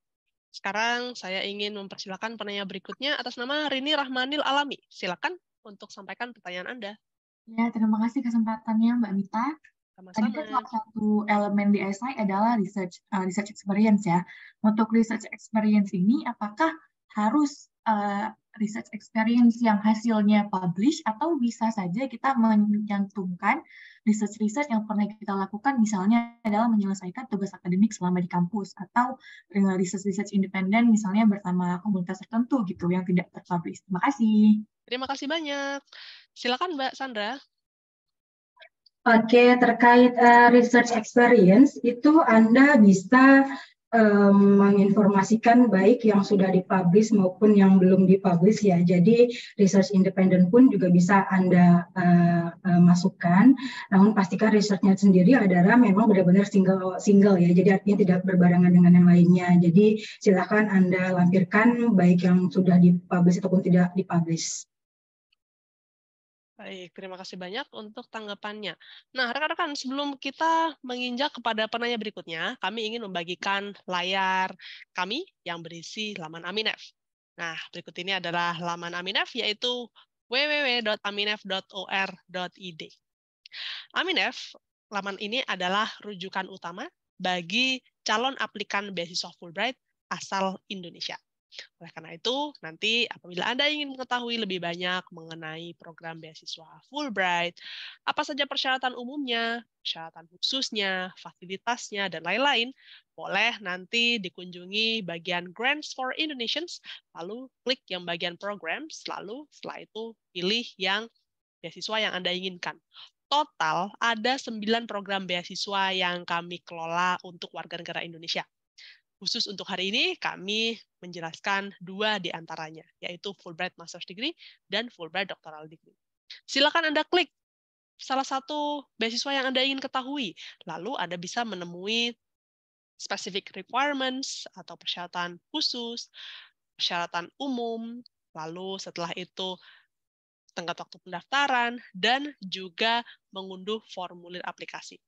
Sekarang saya ingin mempersilakan penanya berikutnya atas nama Rini Rahmanil Alami. Silakan untuk sampaikan pertanyaan Anda. Ya, terima kasih kesempatannya Mbak Mita. Tadi kan salah satu elemen di SI adalah research experience ya. Untuk research experience ini apakah harus research experience yang hasilnya publish atau bisa saja kita menyantumkan research yang pernah kita lakukan, misalnya adalah menyelesaikan tugas akademik selama di kampus atau research independen misalnya bersama komunitas tertentu gitu yang tidak terpublish. Terima kasih. Terima kasih banyak. Silakan Mbak Sandra. Oke, terkait research experience itu Anda bisa menginformasikan baik yang sudah dipublish maupun yang belum dipublish ya. Jadi research independen pun juga bisa Anda masukkan. Namun pastikan research-nya sendiri adalah memang benar-benar single ya. Jadi artinya tidak berbarengan dengan yang lainnya. Jadi silakan Anda lampirkan baik yang sudah dipublish ataupun tidak dipublish. Baik, terima kasih banyak untuk tanggapannya. Nah, rekan-rekan, sebelum kita menginjak kepada penanya berikutnya, kami ingin membagikan layar kami yang berisi laman Aminef. Nah, berikut ini adalah laman Aminef, yaitu www.aminef.or.id. Aminef, laman ini adalah rujukan utama bagi calon aplikan beasiswa Fulbright asal Indonesia. Oleh karena itu, nanti apabila Anda ingin mengetahui lebih banyak mengenai program beasiswa Fulbright, apa saja persyaratan umumnya, persyaratan khususnya, fasilitasnya, dan lain-lain, boleh nanti dikunjungi bagian Grants for Indonesians, lalu klik yang bagian Programs, lalu setelah itu pilih yang beasiswa yang Anda inginkan. Total ada 9 program beasiswa yang kami kelola untuk warga negara Indonesia. Khusus untuk hari ini, kami menjelaskan 2 di antaranya, yaitu Fulbright Master's Degree dan Fulbright Doctoral Degree. Silakan Anda klik salah satu beasiswa yang Anda ingin ketahui, lalu Anda bisa menemui specific requirements atau persyaratan khusus, persyaratan umum, lalu setelah itu tenggat waktu pendaftaran, dan juga mengunduh formulir aplikasi.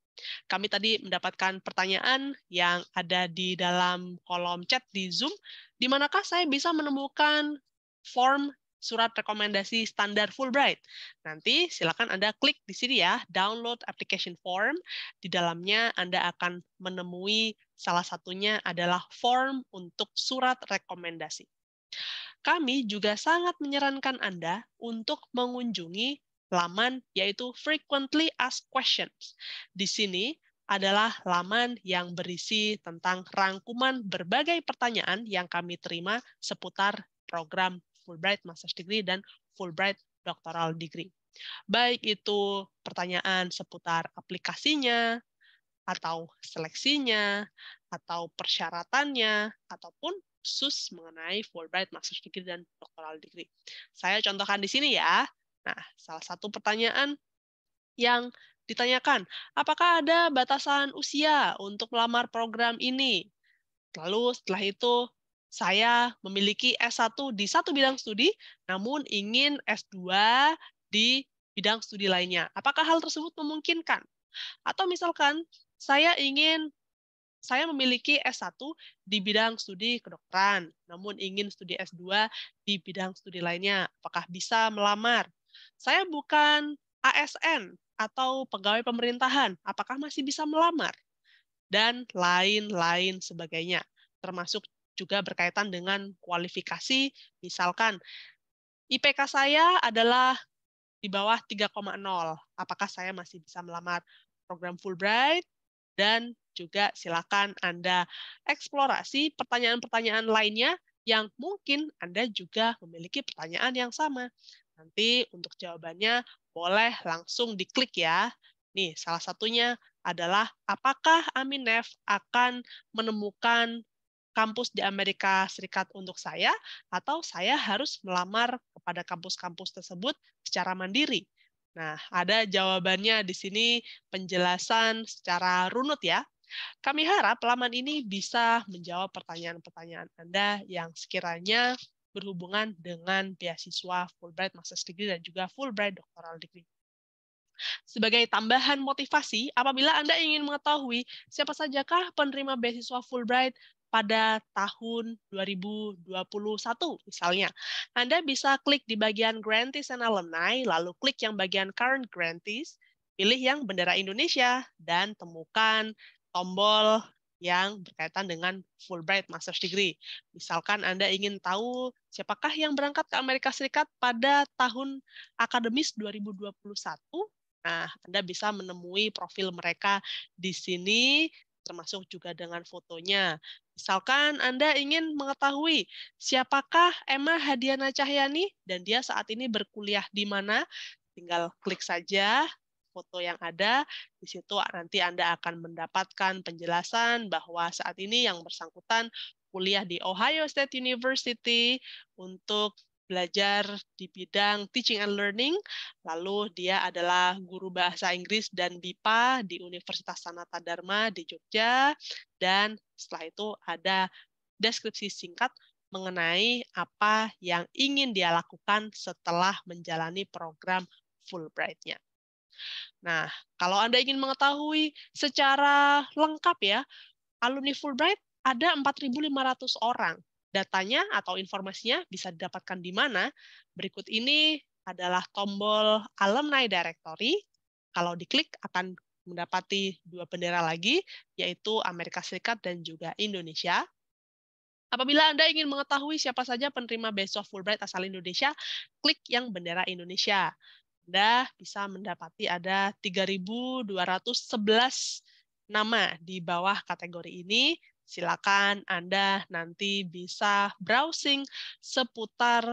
Kami tadi mendapatkan pertanyaan yang ada di dalam kolom chat di Zoom, di manakah saya bisa menemukan form surat rekomendasi standar Fulbright. Nanti silakan Anda klik di sini ya, download application form. Di dalamnya Anda akan menemui salah satunya adalah form untuk surat rekomendasi. Kami juga sangat menyarankan Anda untuk mengunjungi laman yaitu Frequently Asked Questions. Di sini adalah laman yang berisi tentang rangkuman berbagai pertanyaan yang kami terima seputar program Fulbright Master's Degree dan Fulbright Doctoral Degree. Baik itu pertanyaan seputar aplikasinya, atau seleksinya, atau persyaratannya, ataupun khusus mengenai Fulbright Master's Degree dan Doctoral Degree. Saya contohkan di sini ya. Nah, salah satu pertanyaan yang ditanyakan, apakah ada batasan usia untuk melamar program ini? Lalu setelah itu, saya memiliki S1 di satu bidang studi, namun ingin S2 di bidang studi lainnya. Apakah hal tersebut memungkinkan? Atau misalkan, saya memiliki S1 di bidang studi kedokteran, namun ingin studi S2 di bidang studi lainnya. Apakah bisa melamar? Saya bukan ASN atau pegawai pemerintahan. Apakah masih bisa melamar? Dan lain-lain sebagainya. Termasuk juga berkaitan dengan kualifikasi, misalkan IPK saya adalah di bawah 3,0. Apakah saya masih bisa melamar program Fulbright? Dan juga silakan Anda eksplorasi pertanyaan-pertanyaan lainnya yang mungkin Anda juga memiliki pertanyaan yang sama. Nanti untuk jawabannya boleh langsung diklik ya. Nih, salah satunya adalah apakah Aminef akan menemukan kampus di Amerika Serikat untuk saya, atau saya harus melamar kepada kampus-kampus tersebut secara mandiri. Nah, ada jawabannya di sini, penjelasan secara runut ya. Kami harap laman ini bisa menjawab pertanyaan-pertanyaan Anda yang sekiranya berhubungan dengan beasiswa Fulbright Master's Degree dan juga Fulbright Doctoral Degree. Sebagai tambahan motivasi, apabila Anda ingin mengetahui siapa sajakah penerima beasiswa Fulbright pada tahun 2021 misalnya, Anda bisa klik di bagian Grantees and Alumni, lalu klik yang bagian Current Grantees, pilih yang bendera Indonesia, dan temukan tombol yang berkaitan dengan Fulbright Master's Degree. Misalkan Anda ingin tahu siapakah yang berangkat ke Amerika Serikat pada tahun akademis 2021, nah, Anda bisa menemui profil mereka di sini, termasuk juga dengan fotonya. Misalkan Anda ingin mengetahui siapakah Emma Hadiana Cahyani dan dia saat ini berkuliah di mana, tinggal klik saja foto yang ada. Di situ nanti Anda akan mendapatkan penjelasan bahwa saat ini yang bersangkutan kuliah di Ohio State University untuk belajar di bidang teaching and learning, lalu dia adalah guru bahasa Inggris dan BIPA di Universitas Sanata Dharma di Jogja, dan setelah itu ada deskripsi singkat mengenai apa yang ingin dia lakukan setelah menjalani program Fulbright-nya. Nah, kalau Anda ingin mengetahui secara lengkap ya, alumni Fulbright ada 4.500 orang. Datanya atau informasinya bisa didapatkan di mana? Berikut ini adalah tombol Alumni Directory. Kalau diklik akan mendapati dua bendera lagi, yaitu Amerika Serikat dan juga Indonesia. Apabila Anda ingin mengetahui siapa saja penerima beasiswa Fulbright asal Indonesia, klik yang bendera Indonesia. Anda bisa mendapati ada 3.211 nama di bawah kategori ini. Silakan Anda nanti bisa browsing seputar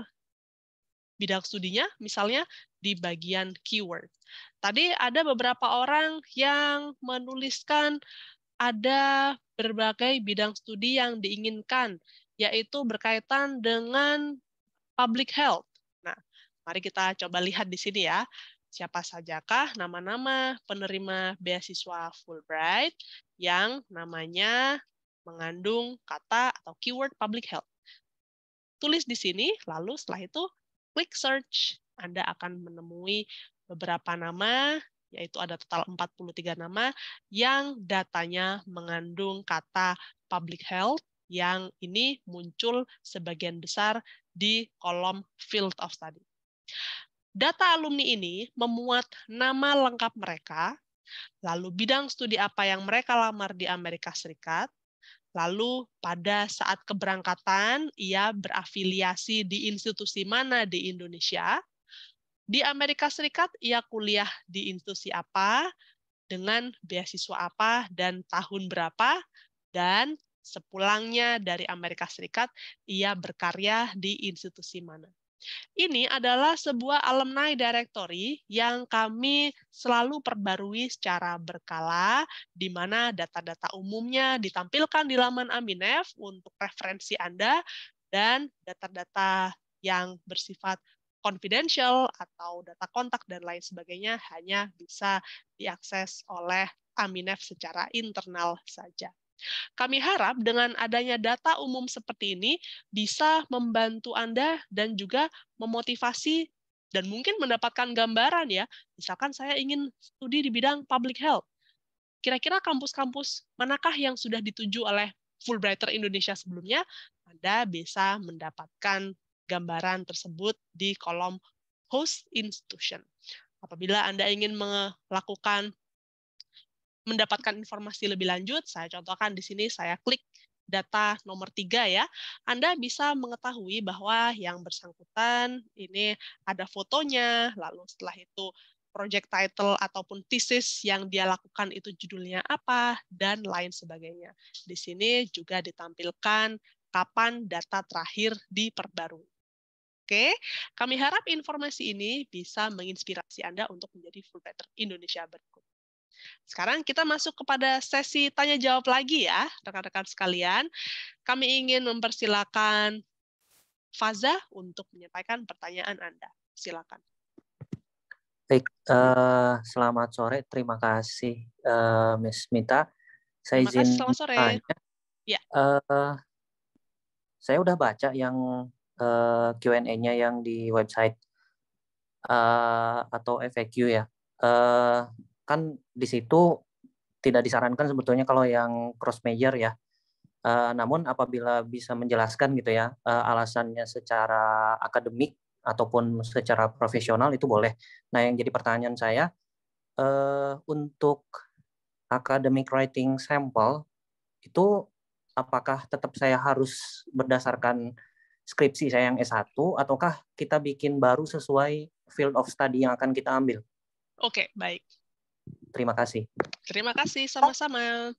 bidang studinya, misalnya di bagian keyword. Tadi ada beberapa orang yang menuliskan ada berbagai bidang studi yang diinginkan, yaitu berkaitan dengan public health. Nah, mari kita coba lihat di sini ya. Siapa sajakah nama-nama penerima beasiswa Fulbright yang namanya mengandung kata atau keyword public health. Tulis di sini, lalu setelah itu klik search. Anda akan menemui beberapa nama, yaitu ada total 43 nama, yang datanya mengandung kata public health, yang ini muncul sebagian besar di kolom field of study. Data alumni ini memuat nama lengkap mereka, lalu bidang studi apa yang mereka lamar di Amerika Serikat, lalu pada saat keberangkatan ia berafiliasi di institusi mana di Indonesia, di Amerika Serikat ia kuliah di institusi apa, dengan beasiswa apa, dan tahun berapa, dan sepulangnya dari Amerika Serikat ia berkarya di institusi mana. Ini adalah sebuah alumni directory yang kami selalu perbarui secara berkala, di mana data-data umumnya ditampilkan di laman Aminef untuk referensi Anda, dan data-data yang bersifat confidential atau data kontak dan lain sebagainya hanya bisa diakses oleh Aminef secara internal saja. Kami harap dengan adanya data umum seperti ini bisa membantu Anda dan juga memotivasi dan mungkin mendapatkan gambaran ya. Misalkan saya ingin studi di bidang public health. Kira-kira kampus-kampus manakah yang sudah dituju oleh Fulbrighter Indonesia sebelumnya? Anda bisa mendapatkan gambaran tersebut di kolom host institution. Apabila Anda ingin mendapatkan informasi lebih lanjut, saya contohkan di sini, saya klik data nomor 3 ya. Anda bisa mengetahui bahwa yang bersangkutan ini ada fotonya, lalu setelah itu project title ataupun thesis yang dia lakukan itu judulnya apa, dan lain sebagainya. Di sini juga ditampilkan kapan data terakhir diperbarui. Oke, kami harap informasi ini bisa menginspirasi Anda untuk menjadi Fulbrighter Indonesia berikut. Sekarang kita masuk kepada sesi tanya-jawab lagi ya, rekan-rekan sekalian. Kami ingin mempersilakan Faza untuk menyampaikan pertanyaan Anda. Silakan. Baik, selamat sore. Terima kasih, Ms. Mita. Saya izin tanya. Ya. Saya udah baca yang Q&A-nya yang di website atau FAQ ya. Kan di situ tidak disarankan sebetulnya kalau yang cross major ya. Namun apabila bisa menjelaskan gitu ya alasannya secara akademik ataupun secara profesional itu boleh. Nah yang jadi pertanyaan saya untuk academic writing sample itu apakah tetap saya harus berdasarkan skripsi saya yang S1 ataukah kita bikin baru sesuai field of study yang akan kita ambil? Oke, baik. Terima kasih. Terima kasih, sama-sama.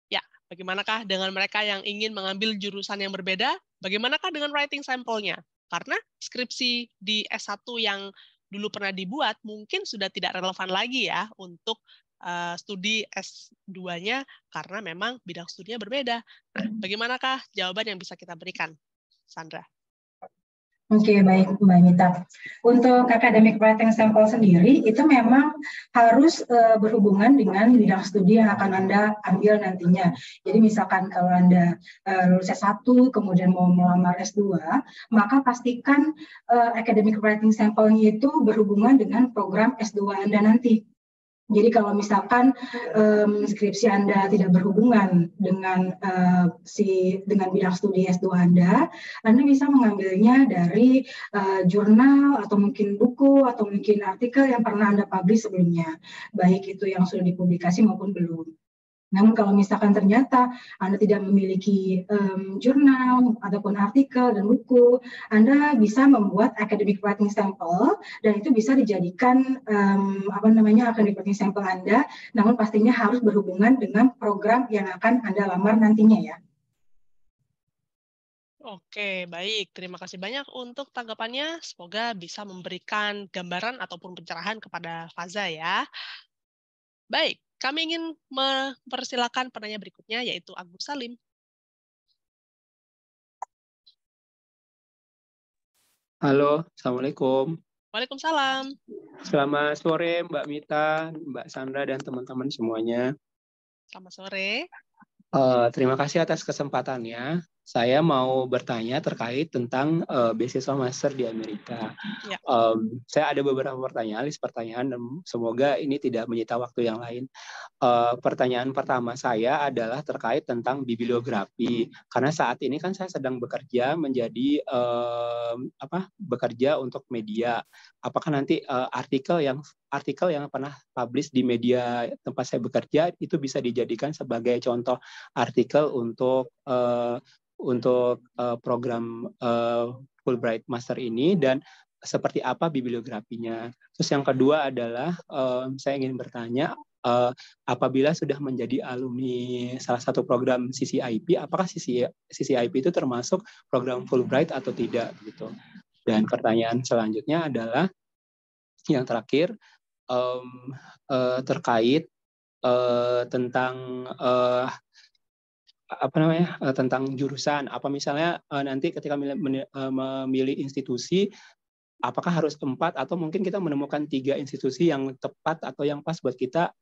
Ya, bagaimanakah dengan mereka yang ingin mengambil jurusan yang berbeda? Bagaimanakah dengan writing sampelnya? Karena skripsi di S1 yang dulu pernah dibuat mungkin sudah tidak relevan lagi ya untuk studi S2-nya karena memang bidang studinya berbeda. Nah, bagaimanakah jawaban yang bisa kita berikan, Sandra? Oke, baik Mbak Mita. Untuk academic writing sample sendiri, itu memang harus berhubungan dengan bidang studi yang akan Anda ambil nantinya. Jadi misalkan kalau Anda lulus S1, kemudian mau melamar S2, maka pastikan academic writing sample-nya itu berhubungan dengan program S2 Anda nanti. Jadi kalau misalkan skripsi Anda tidak berhubungan dengan dengan bidang studi S2 Anda bisa mengambilnya dari jurnal atau mungkin buku atau mungkin artikel yang pernah Anda publish sebelumnya, baik itu yang sudah dipublikasi maupun belum. Namun kalau misalkan ternyata Anda tidak memiliki jurnal ataupun artikel dan buku, Anda bisa membuat academic writing sample dan itu bisa dijadikan academic writing sample Anda, namun pastinya harus berhubungan dengan program yang akan Anda lamar nantinya ya. Oke, baik. Terima kasih banyak untuk tanggapannya. Semoga bisa memberikan gambaran ataupun pencerahan kepada Faza ya. Baik. Kami ingin mempersilakan penanya berikutnya, yaitu Agus Salim. Halo, Assalamualaikum. Waalaikumsalam. Selamat sore Mbak Mita, Mbak Sandra, dan teman-teman semuanya. Selamat sore. Terima kasih atas kesempatannya. saya mau bertanya terkait tentang beasiswa master di Amerika. Ya. Saya ada beberapa pertanyaan, list pertanyaan, dan semoga ini tidak menyita waktu yang lain. Pertanyaan pertama saya adalah terkait tentang bibliografi, karena saat ini kan saya sedang bekerja menjadi bekerja untuk media. Apakah nanti artikel yang pernah publish di media tempat saya bekerja itu bisa dijadikan sebagai contoh artikel untuk program Fulbright Master ini, dan seperti apa bibliografinya. Terus yang kedua adalah saya ingin bertanya, apabila sudah menjadi alumni salah satu program CCIP, apakah CCIP itu termasuk program Fulbright atau tidak gitu. Dan pertanyaan selanjutnya adalah yang terakhir, terkait tentang tentang jurusan. Apa misalnya nanti ketika memilih institusi, apakah harus 4 atau mungkin kita menemukan 3 institusi yang tepat atau yang pas buat kita,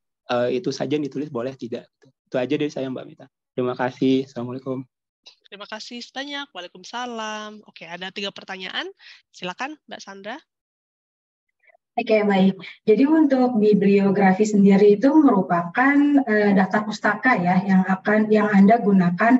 itu saja yang ditulis, boleh tidak? Itu aja dari saya, Mbak Mita. Terima kasih. Assalamualaikum. Terima kasih banyak. Waalaikumsalam. Oke, ada 3 pertanyaan. Silakan, Mbak Sandra. Oke, baik. Jadi untuk bibliografi sendiri itu merupakan daftar pustaka ya yang Anda gunakan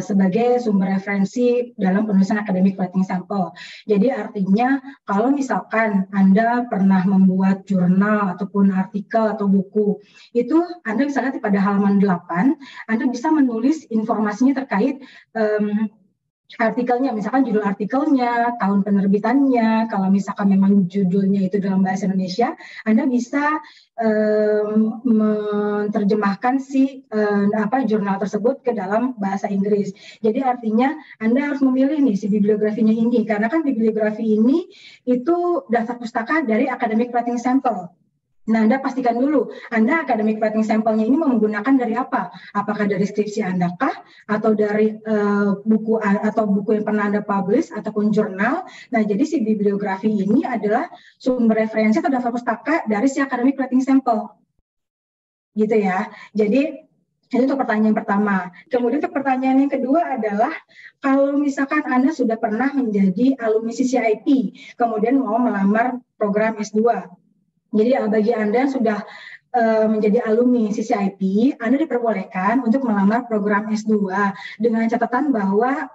sebagai sumber referensi dalam penulisan academic writing sample. Jadi artinya kalau misalkan Anda pernah membuat jurnal ataupun artikel atau buku, itu Anda bisa lihat pada halaman 8, Anda bisa menulis informasinya terkait artikelnya, misalkan judul artikelnya, tahun penerbitannya. Kalau misalkan memang judulnya itu dalam bahasa Indonesia, Anda bisa menerjemahkan jurnal tersebut ke dalam bahasa Inggris. Jadi artinya Anda harus memilih nih si bibliografinya ini, karena kan bibliografi ini itu daftar pustaka dari academic writing sample. Nah, Anda pastikan dulu, Anda academic writing sampelnya ini menggunakan dari apa? Apakah dari skripsi Anda kah? Atau dari buku yang pernah Anda publish, ataupun jurnal? Nah, jadi si bibliografi ini adalah sumber referensi atau daftar pustaka dari si academic writing sample. Gitu ya. Jadi, itu untuk pertanyaan pertama. Kemudian untuk pertanyaan yang kedua adalah, kalau misalkan Anda sudah pernah menjadi alumni CCIP, kemudian mau melamar program S2. Jadi bagi Anda yang sudah menjadi alumni CCIP, Anda diperbolehkan untuk melamar program S2 dengan catatan bahwa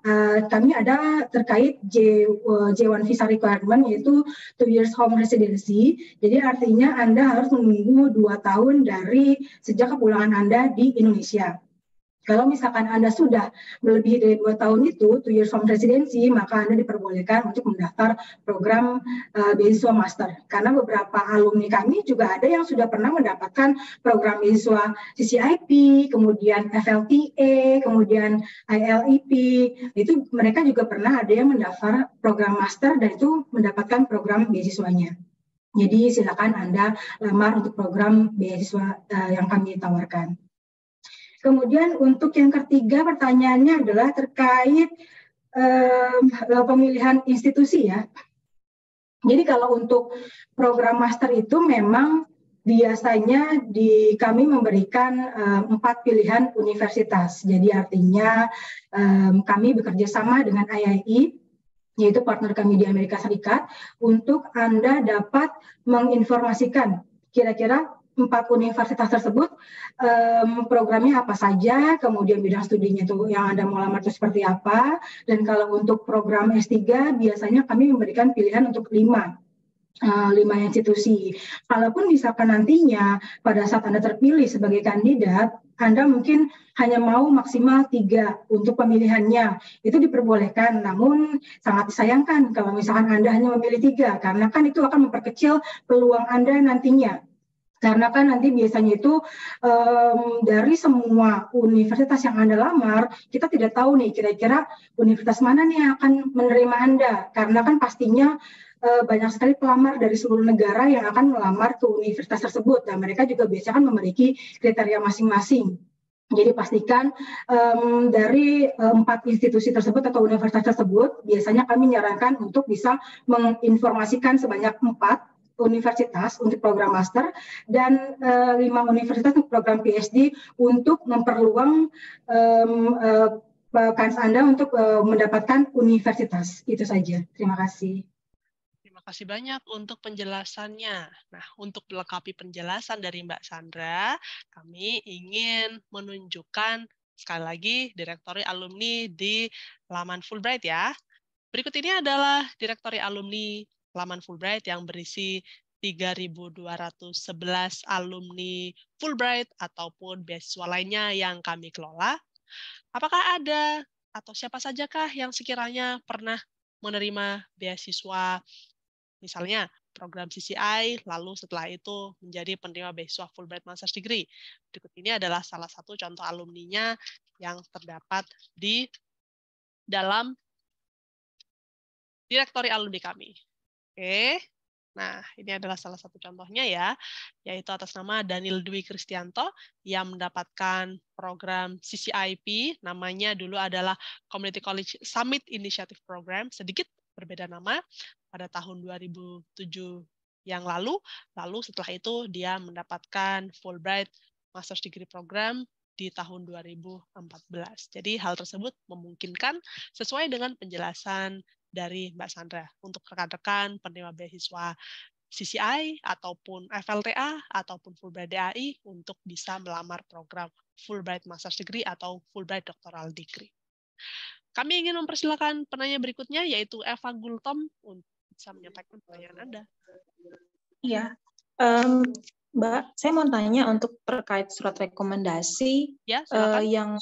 kami ada terkait J1 visa requirement, yaitu 2 years home residency. Jadi artinya Anda harus menunggu 2 tahun dari sejak kepulangan Anda di Indonesia. Kalau misalkan Anda sudah melebihi dari 2 tahun itu, 2 years home residency, maka Anda diperbolehkan untuk mendaftar program beasiswa master. Karena beberapa alumni kami juga ada yang sudah pernah mendapatkan program beasiswa CCIP, kemudian FLTA, kemudian ILEP. Itu mereka juga pernah ada yang mendaftar program master dan itu mendapatkan program beasiswanya. Jadi silakan Anda lamar untuk program beasiswa yang kami tawarkan. Kemudian untuk yang ketiga pertanyaannya adalah terkait pemilihan institusi ya. Jadi kalau untuk program master itu memang biasanya kami memberikan 4 pilihan universitas. Jadi artinya kami bekerja sama dengan IIE, yaitu partner kami di Amerika Serikat, untuk Anda dapat menginformasikan kira-kira 4 universitas tersebut programnya apa saja, kemudian bidang studinya itu yang Anda mau lamar itu seperti apa, dan kalau untuk program S3 biasanya kami memberikan pilihan untuk 5 institusi. Kalaupun misalkan nantinya pada saat Anda terpilih sebagai kandidat, Anda mungkin hanya mau maksimal 3 untuk pemilihannya, itu diperbolehkan. Namun sangat disayangkan kalau misalkan Anda hanya memilih 3, karena kan itu akan memperkecil peluang Anda nantinya. Karena kan nanti biasanya itu dari semua universitas yang Anda lamar, kita tidak tahu nih kira-kira universitas mana nih yang akan menerima Anda. Karena kan pastinya banyak sekali pelamar dari seluruh negara yang akan melamar ke universitas tersebut. Dan mereka juga biasanya kan memiliki kriteria masing-masing. Jadi pastikan dari 4 institusi tersebut atau universitas tersebut, biasanya kami menyarankan untuk bisa menginformasikan sebanyak 4 universitas untuk program master dan 5 universitas untuk program PhD untuk memperluang kans Anda untuk mendapatkan universitas. Itu saja. Terima kasih. Terima kasih banyak untuk penjelasannya. Nah, untuk melengkapi penjelasan dari Mbak Sandra, kami ingin menunjukkan sekali lagi direktori alumni di laman Fulbright ya. Berikut ini adalah direktori alumni laman Fulbright yang berisi 3.211 alumni Fulbright ataupun beasiswa lainnya yang kami kelola. Apakah ada atau siapa sajakah yang sekiranya pernah menerima beasiswa, misalnya program CCI, lalu setelah itu menjadi penerima beasiswa Fulbright Master's Degree. Berikut ini adalah salah satu contoh alumninya yang terdapat di dalam direktori alumni kami. Oke, nah ini adalah salah satu contohnya ya, yaitu atas nama Daniel Dwi Kristianto yang mendapatkan program CCIP, namanya dulu adalah Community College Summit Initiative Program, sedikit berbeda nama, pada tahun 2007 yang lalu setelah itu dia mendapatkan Fulbright Master's Degree Program di tahun 2014. Jadi hal tersebut memungkinkan sesuai dengan penjelasan dari Mbak Sandra untuk rekan-rekan penerima beasiswa CCI ataupun FLTA ataupun Fulbright DAI untuk bisa melamar program Fulbright Master's Degree atau Fulbright Doctoral Degree. Kami ingin mempersilakan penanya berikutnya yaitu Eva Gultom untuk bisa menyampaikan pertanyaan Anda. Iya, Mbak, saya mau tanya untuk terkait surat rekomendasi ya, yang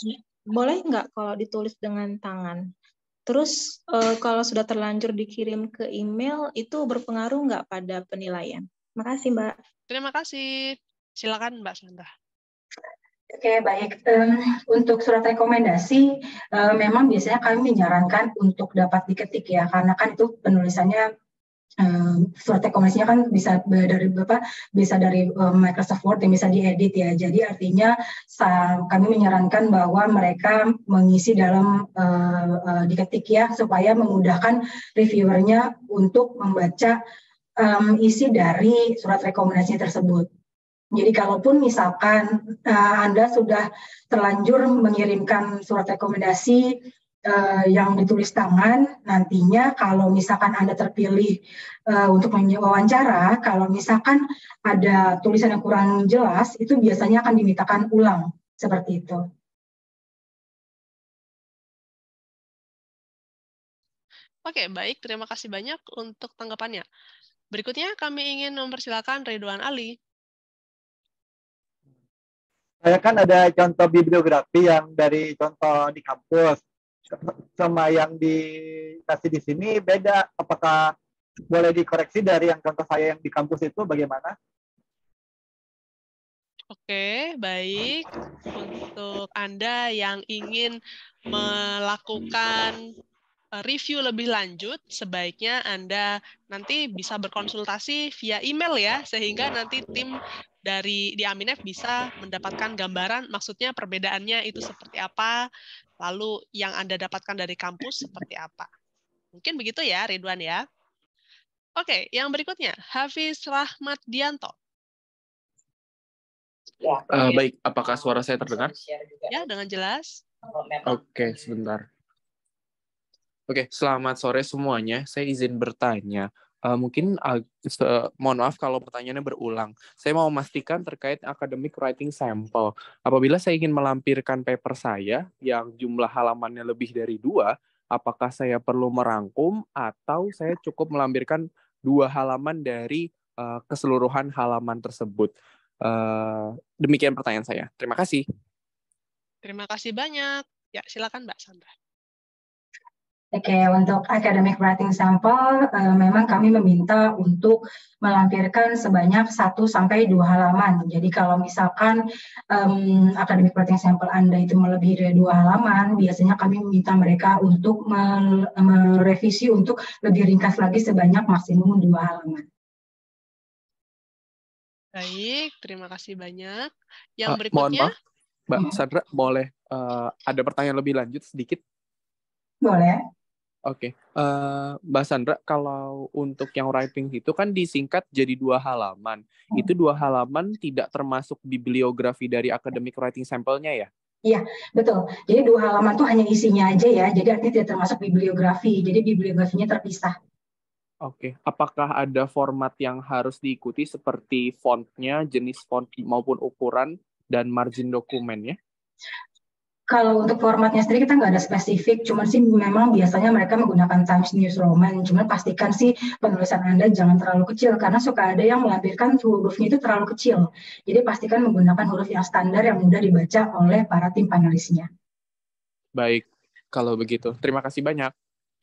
boleh nggak kalau ditulis dengan tangan? Terus kalau sudah terlanjur dikirim ke email, itu berpengaruh nggak pada penilaian? Makasih, Mbak. Terima kasih. Silakan Mbak Sandra. Oke, baik. Untuk surat rekomendasi, memang biasanya kami menyarankan untuk dapat diketik ya, karena kan itu penulisannya surat rekomendasinya kan bisa dari Microsoft Word yang bisa diedit ya. Jadi artinya kami menyarankan bahwa mereka mengisi dalam diketik ya, supaya memudahkan reviewernya untuk membaca isi dari surat rekomendasi tersebut. Jadi kalaupun misalkan Anda sudah terlanjur mengirimkan surat rekomendasi yang ditulis tangan, nantinya kalau misalkan Anda terpilih untuk wawancara, kalau misalkan ada tulisan yang kurang jelas, itu biasanya akan dimintakan ulang, seperti itu. Oke, baik. Terima kasih banyak untuk tanggapannya. Berikutnya kami ingin mempersilakan Ridwan Ali. Saya kan ada contoh bibliografi yang dari contoh di kampus sama yang dikasih di sini beda. Apakah boleh dikoreksi dari yang contoh saya yang di kampus itu bagaimana? Oke, baik. Untuk Anda yang ingin melakukan review lebih lanjut, sebaiknya Anda nanti bisa berkonsultasi via email ya, sehingga nanti tim di Aminef bisa mendapatkan gambaran, maksudnya perbedaannya itu seperti apa, lalu yang Anda dapatkan dari kampus seperti apa. Mungkin begitu ya, Ridwan ya. Oke, yang berikutnya, Hafiz Rahmat Dianto. Baik, apakah suara saya terdengar? Ya, dengan jelas. Oke, sebentar. Oke, selamat sore semuanya. Saya izin bertanya. Mungkin mohon maaf kalau pertanyaannya berulang. Saya mau memastikan terkait academic writing sample. Apabila saya ingin melampirkan paper saya yang jumlah halamannya lebih dari 2, apakah saya perlu merangkum atau saya cukup melampirkan 2 halaman dari keseluruhan halaman tersebut? Demikian pertanyaan saya. Terima kasih. Terima kasih banyak. Ya, silakan Mbak Sandra. Oke, untuk academic writing sample, memang kami meminta untuk melampirkan sebanyak 1-2 halaman. Jadi kalau misalkan academic writing sample Anda itu melebihi dari 2 halaman, biasanya kami meminta mereka untuk merevisi untuk lebih ringkas lagi sebanyak maksimum 2 halaman. Baik, terima kasih banyak. Yang Mohon berikutnya. maaf, Mbak Sandra, boleh ada pertanyaan lebih lanjut sedikit? Boleh. Oke, Mbak Sandra, kalau untuk yang writing itu kan disingkat jadi 2 halaman. Itu 2 halaman tidak termasuk bibliografi dari academic writing sampel-nya ya? Iya, betul. Jadi 2 halaman tuh hanya isinya aja ya. Jadi artinya tidak termasuk bibliografi. Jadi bibliografinya terpisah. Oke, apakah ada format yang harus diikuti seperti fontnya, jenis font maupun ukuran, dan margin dokumennya? Kalau untuk formatnya sendiri kita nggak ada spesifik, cuman sih memang biasanya mereka menggunakan Times New Roman. Cuman pastikan sih penulisan Anda jangan terlalu kecil, karena suka ada yang melampirkan hurufnya itu terlalu kecil. Jadi pastikan menggunakan huruf yang standar yang mudah dibaca oleh para tim panelisnya. Baik, kalau begitu. Terima kasih banyak.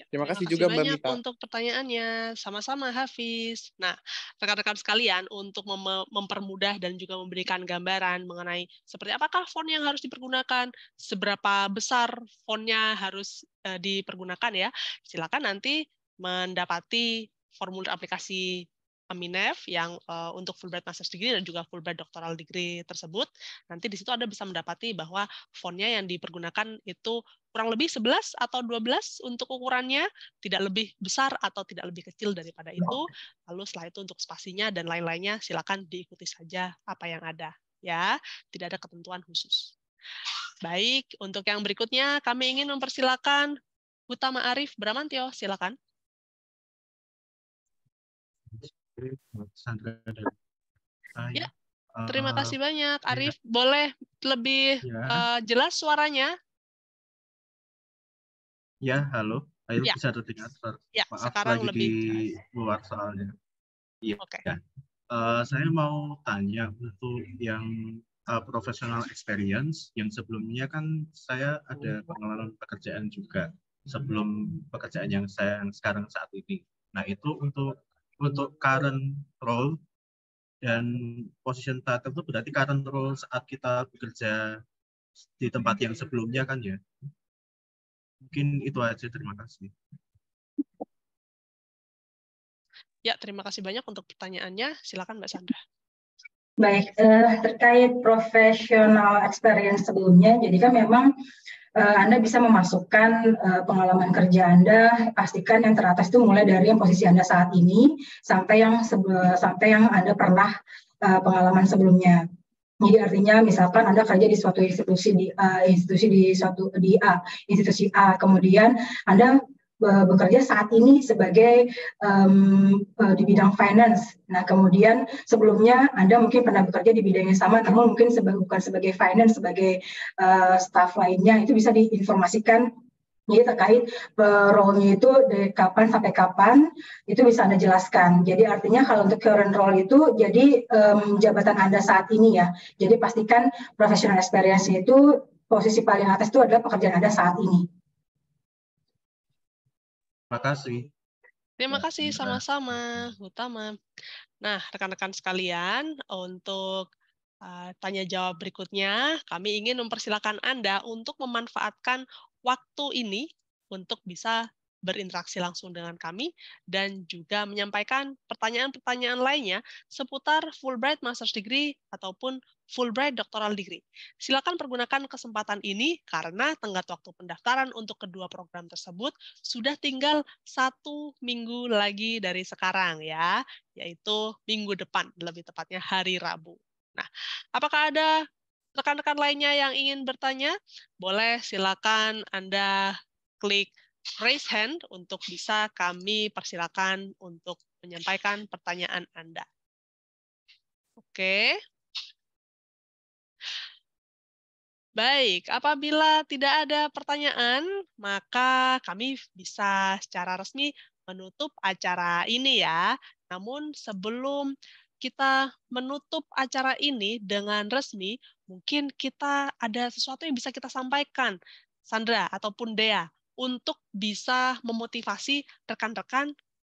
Terima kasih juga Mbak banyak Mita. untuk pertanyaannya. Sama-sama Hafiz. Nah, rekan-rekan sekalian, untuk mempermudah dan juga memberikan gambaran mengenai seperti apakah font yang harus dipergunakan, seberapa besar fontnya harus dipergunakan ya, silakan nanti mendapati formulir aplikasi Aminef yang untuk Fulbright Master's Degree dan juga Fulbright Doctoral Degree tersebut. Nanti di situ Anda bisa mendapati bahwa fontnya yang dipergunakan itu kurang lebih 11 atau 12 untuk ukurannya, tidak lebih besar atau tidak lebih kecil daripada itu. Lalu setelah itu untuk spasinya dan lain-lainnya silakan diikuti saja apa yang ada ya, tidak ada ketentuan khusus. Baik, untuk yang berikutnya kami ingin mempersilakan Utama Arif Bramantyo, silakan. Ya, terima kasih banyak Arif. Boleh lebih jelas suaranya? Ya, halo. Ayo ya. bisa terdengar. Ya, maaf sekarang lagi lebih di luar soalnya. Iya. Okay. Ya. Saya mau tanya untuk yang professional experience, yang sebelumnya kan saya ada pengalaman pekerjaan juga sebelum pekerjaan yang saya sekarang saat ini. Nah, itu untuk current role dan position title itu berarti current role saat kita bekerja di tempat yang sebelumnya kan ya. Mungkin itu aja, terima kasih. Ya, terima kasih banyak untuk pertanyaannya. Silakan Mbak Sandra. Baik, terkait professional experience sebelumnya, jadi kan memang Anda bisa memasukkan pengalaman kerja Anda, pastikan yang teratas itu mulai dari yang posisi Anda saat ini sampai yang Anda pernah pengalaman sebelumnya. Jadi artinya misalkan Anda kerja di suatu institusi institusi A, kemudian Anda bekerja saat ini sebagai di bidang finance. Nah, kemudian sebelumnya Anda mungkin pernah bekerja di bidang yang sama, namun mungkin bukan sebagai finance, sebagai staff lainnya, itu bisa diinformasikan. Jadi terkait role-nya itu dari kapan sampai kapan, itu bisa Anda jelaskan. Jadi artinya kalau untuk current role itu, jadi jabatan Anda saat ini ya. Jadi pastikan professional experience itu, posisi paling atas itu adalah pekerjaan Anda saat ini. Terima kasih. Terima kasih sama-sama, Utama. Nah, rekan-rekan sekalian, untuk tanya jawab berikutnya, kami ingin mempersilakan Anda untuk memanfaatkan waktu ini untuk bisa berinteraksi langsung dengan kami dan juga menyampaikan pertanyaan-pertanyaan lainnya seputar Fulbright Master's Degree ataupun Fulbright Doctoral Degree. Silakan pergunakan kesempatan ini karena tenggat waktu pendaftaran untuk kedua program tersebut sudah tinggal 1 minggu lagi dari sekarang ya, yaitu minggu depan, lebih tepatnya hari Rabu. Nah, apakah ada rekan-rekan lainnya yang ingin bertanya? Boleh silakan Anda klik raise hand untuk bisa kami persilakan untuk menyampaikan pertanyaan Anda. Oke. Baik, apabila tidak ada pertanyaan, maka kami bisa secara resmi menutup acara ini ya. Namun sebelum kita menutup acara ini dengan resmi, mungkin kita ada sesuatu yang bisa kita sampaikan, Sandra ataupun Dea, untuk bisa memotivasi rekan-rekan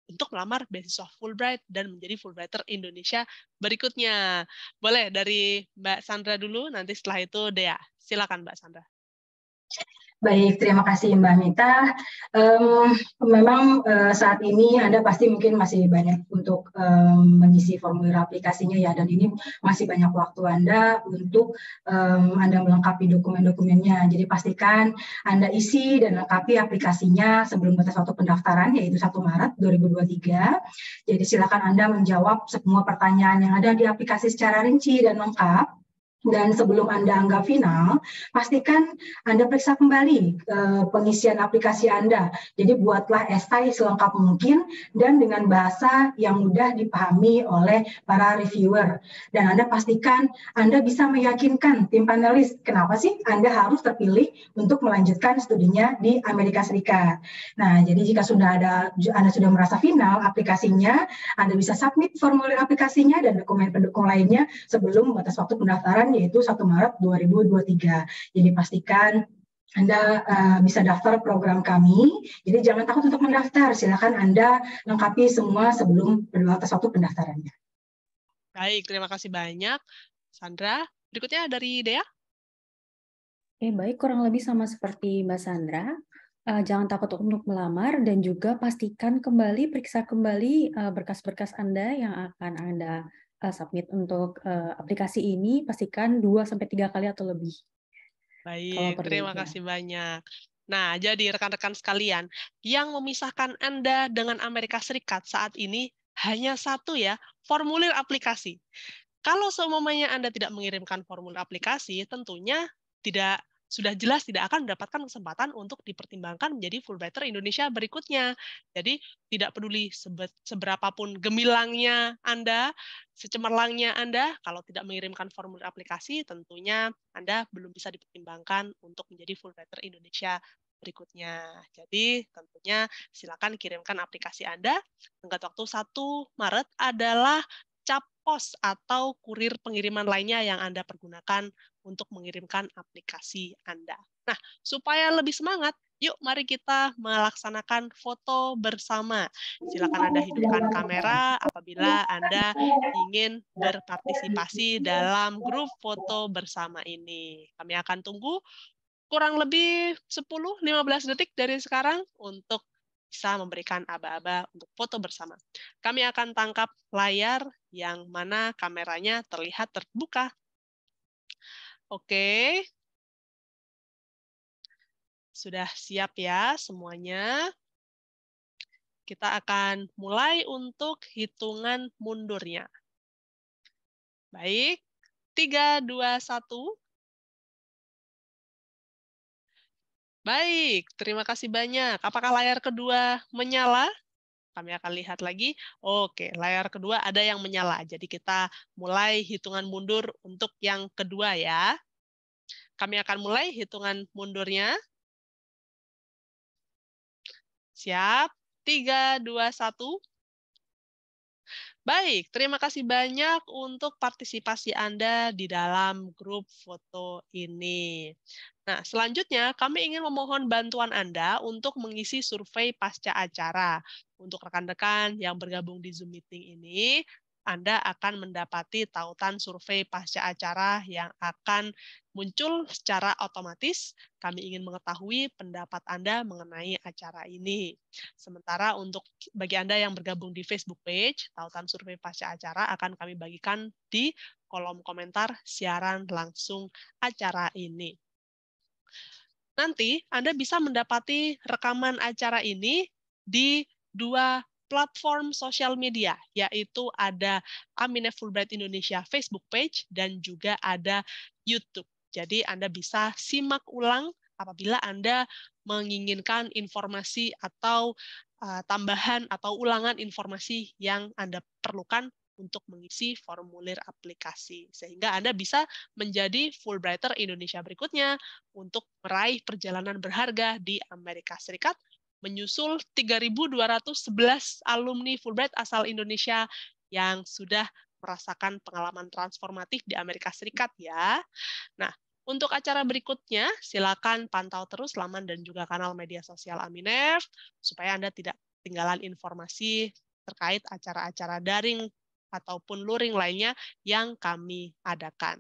untuk melamar beasiswa Fulbright dan menjadi Fulbrighter Indonesia berikutnya. Boleh dari Mbak Sandra dulu, nanti setelah itu Dea. Silakan Mbak Sandra. Baik, terima kasih Mbak Mita. Memang saat ini Anda pasti mungkin masih banyak untuk mengisi formulir aplikasinya ya, dan ini masih banyak waktu Anda untuk Anda melengkapi dokumen-dokumennya. Jadi pastikan Anda isi dan lengkapi aplikasinya sebelum batas waktu pendaftaran, yaitu 1 Maret 2023. Jadi silakan Anda menjawab semua pertanyaan yang ada di aplikasi secara rinci dan lengkap. Dan sebelum Anda anggap final, pastikan Anda periksa kembali pengisian aplikasi Anda. Jadi buatlah esai selengkap mungkin dan dengan bahasa yang mudah dipahami oleh para reviewer. Dan Anda pastikan Anda bisa meyakinkan tim panelis kenapa sih Anda harus terpilih untuk melanjutkan studinya di Amerika Serikat. Nah, jadi jika Anda sudah merasa final aplikasinya, Anda bisa submit formulir aplikasinya dan dokumen pendukung lainnya sebelum batas waktu pendaftaran yaitu 1 Maret 2023. Jadi pastikan Anda bisa daftar program kami. Jadi jangan takut untuk mendaftar. Silakan Anda lengkapi semua sebelum batas waktu pendaftarannya. Baik, terima kasih banyak, Sandra. Berikutnya dari Dea. Baik, kurang lebih sama seperti Mbak Sandra. Jangan takut untuk melamar dan juga pastikan kembali, periksa kembali berkas-berkas Anda yang akan Anda submit untuk aplikasi ini, pastikan 2-3 kali atau lebih. Baik, terima kasih banyak. Nah, jadi rekan-rekan sekalian, yang memisahkan Anda dengan Amerika Serikat saat ini hanya satu ya, formulir aplikasi. Kalau seumumnya Anda tidak mengirimkan formulir aplikasi, tentunya sudah jelas tidak akan mendapatkan kesempatan untuk dipertimbangkan menjadi Fulbrighter Indonesia berikutnya. Jadi tidak peduli seberapapun gemilangnya Anda, secemerlangnya Anda, kalau tidak mengirimkan formulir aplikasi, tentunya Anda belum bisa dipertimbangkan untuk menjadi Fulbrighter Indonesia berikutnya. Jadi tentunya silakan kirimkan aplikasi Anda. Tenggat waktu 1 Maret adalah cap pos atau kurir pengiriman lainnya yang Anda pergunakan untuk mengirimkan aplikasi Anda. Nah, supaya lebih semangat, yuk mari kita melaksanakan foto bersama. Silakan Anda hidupkan kamera apabila Anda ingin berpartisipasi dalam grup foto bersama ini. Kami akan tunggu kurang lebih 10-15 detik dari sekarang untuk bisa memberikan aba-aba untuk foto bersama. Kami akan tangkap layar yang mana kameranya terlihat terbuka. Oke. Sudah siap ya semuanya? Kita akan mulai untuk hitungan mundurnya. Baik, 3, 2, 1. Baik, terima kasih banyak. Apakah layar kedua menyala? Kami akan lihat lagi. Oke, layar kedua ada yang menyala. Jadi kita mulai hitungan mundur untuk yang kedua ya. Kami akan mulai hitungan mundurnya. Siap? 3, 2, 1. Baik, terima kasih banyak untuk partisipasi Anda di dalam grup foto ini. Nah, selanjutnya kami ingin memohon bantuan Anda untuk mengisi survei pasca acara. Untuk rekan-rekan yang bergabung di Zoom meeting ini, Anda akan mendapati tautan survei pasca acara yang akan muncul secara otomatis. Kami ingin mengetahui pendapat Anda mengenai acara ini. Sementara untuk bagi Anda yang bergabung di Facebook page, tautan survei pasca acara akan kami bagikan di kolom komentar siaran langsung acara ini. Nanti Anda bisa mendapati rekaman acara ini di 2 platform sosial media, yaitu ada Aminef Fulbright Indonesia Facebook page dan juga ada YouTube. Jadi Anda bisa simak ulang apabila Anda menginginkan informasi atau tambahan atau ulangan informasi yang Anda perlukan untuk mengisi formulir aplikasi. Sehingga Anda bisa menjadi Fulbrighter Indonesia berikutnya untuk meraih perjalanan berharga di Amerika Serikat, menyusul 3.211 alumni Fulbright asal Indonesia yang sudah merasakan pengalaman transformatif di Amerika Serikat ya. Nah, untuk acara berikutnya, silakan pantau terus laman dan juga kanal media sosial Aminef, supaya Anda tidak ketinggalan informasi terkait acara-acara daring ataupun luring lainnya yang kami adakan.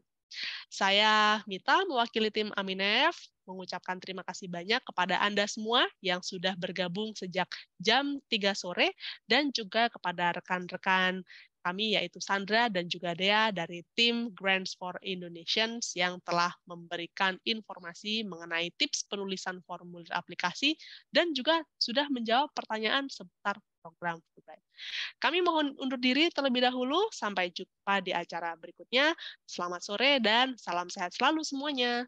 Saya Mita, mewakili tim Aminef, mengucapkan terima kasih banyak kepada Anda semua yang sudah bergabung sejak jam 3 sore, dan juga kepada rekan-rekan kami, yaitu Sandra dan juga Dea dari tim Grants for Indonesians yang telah memberikan informasi mengenai tips penulisan formulir aplikasi dan juga sudah menjawab pertanyaan seputar program Fulbright. Kami mohon undur diri terlebih dahulu. Sampai jumpa di acara berikutnya. Selamat sore dan salam sehat selalu semuanya.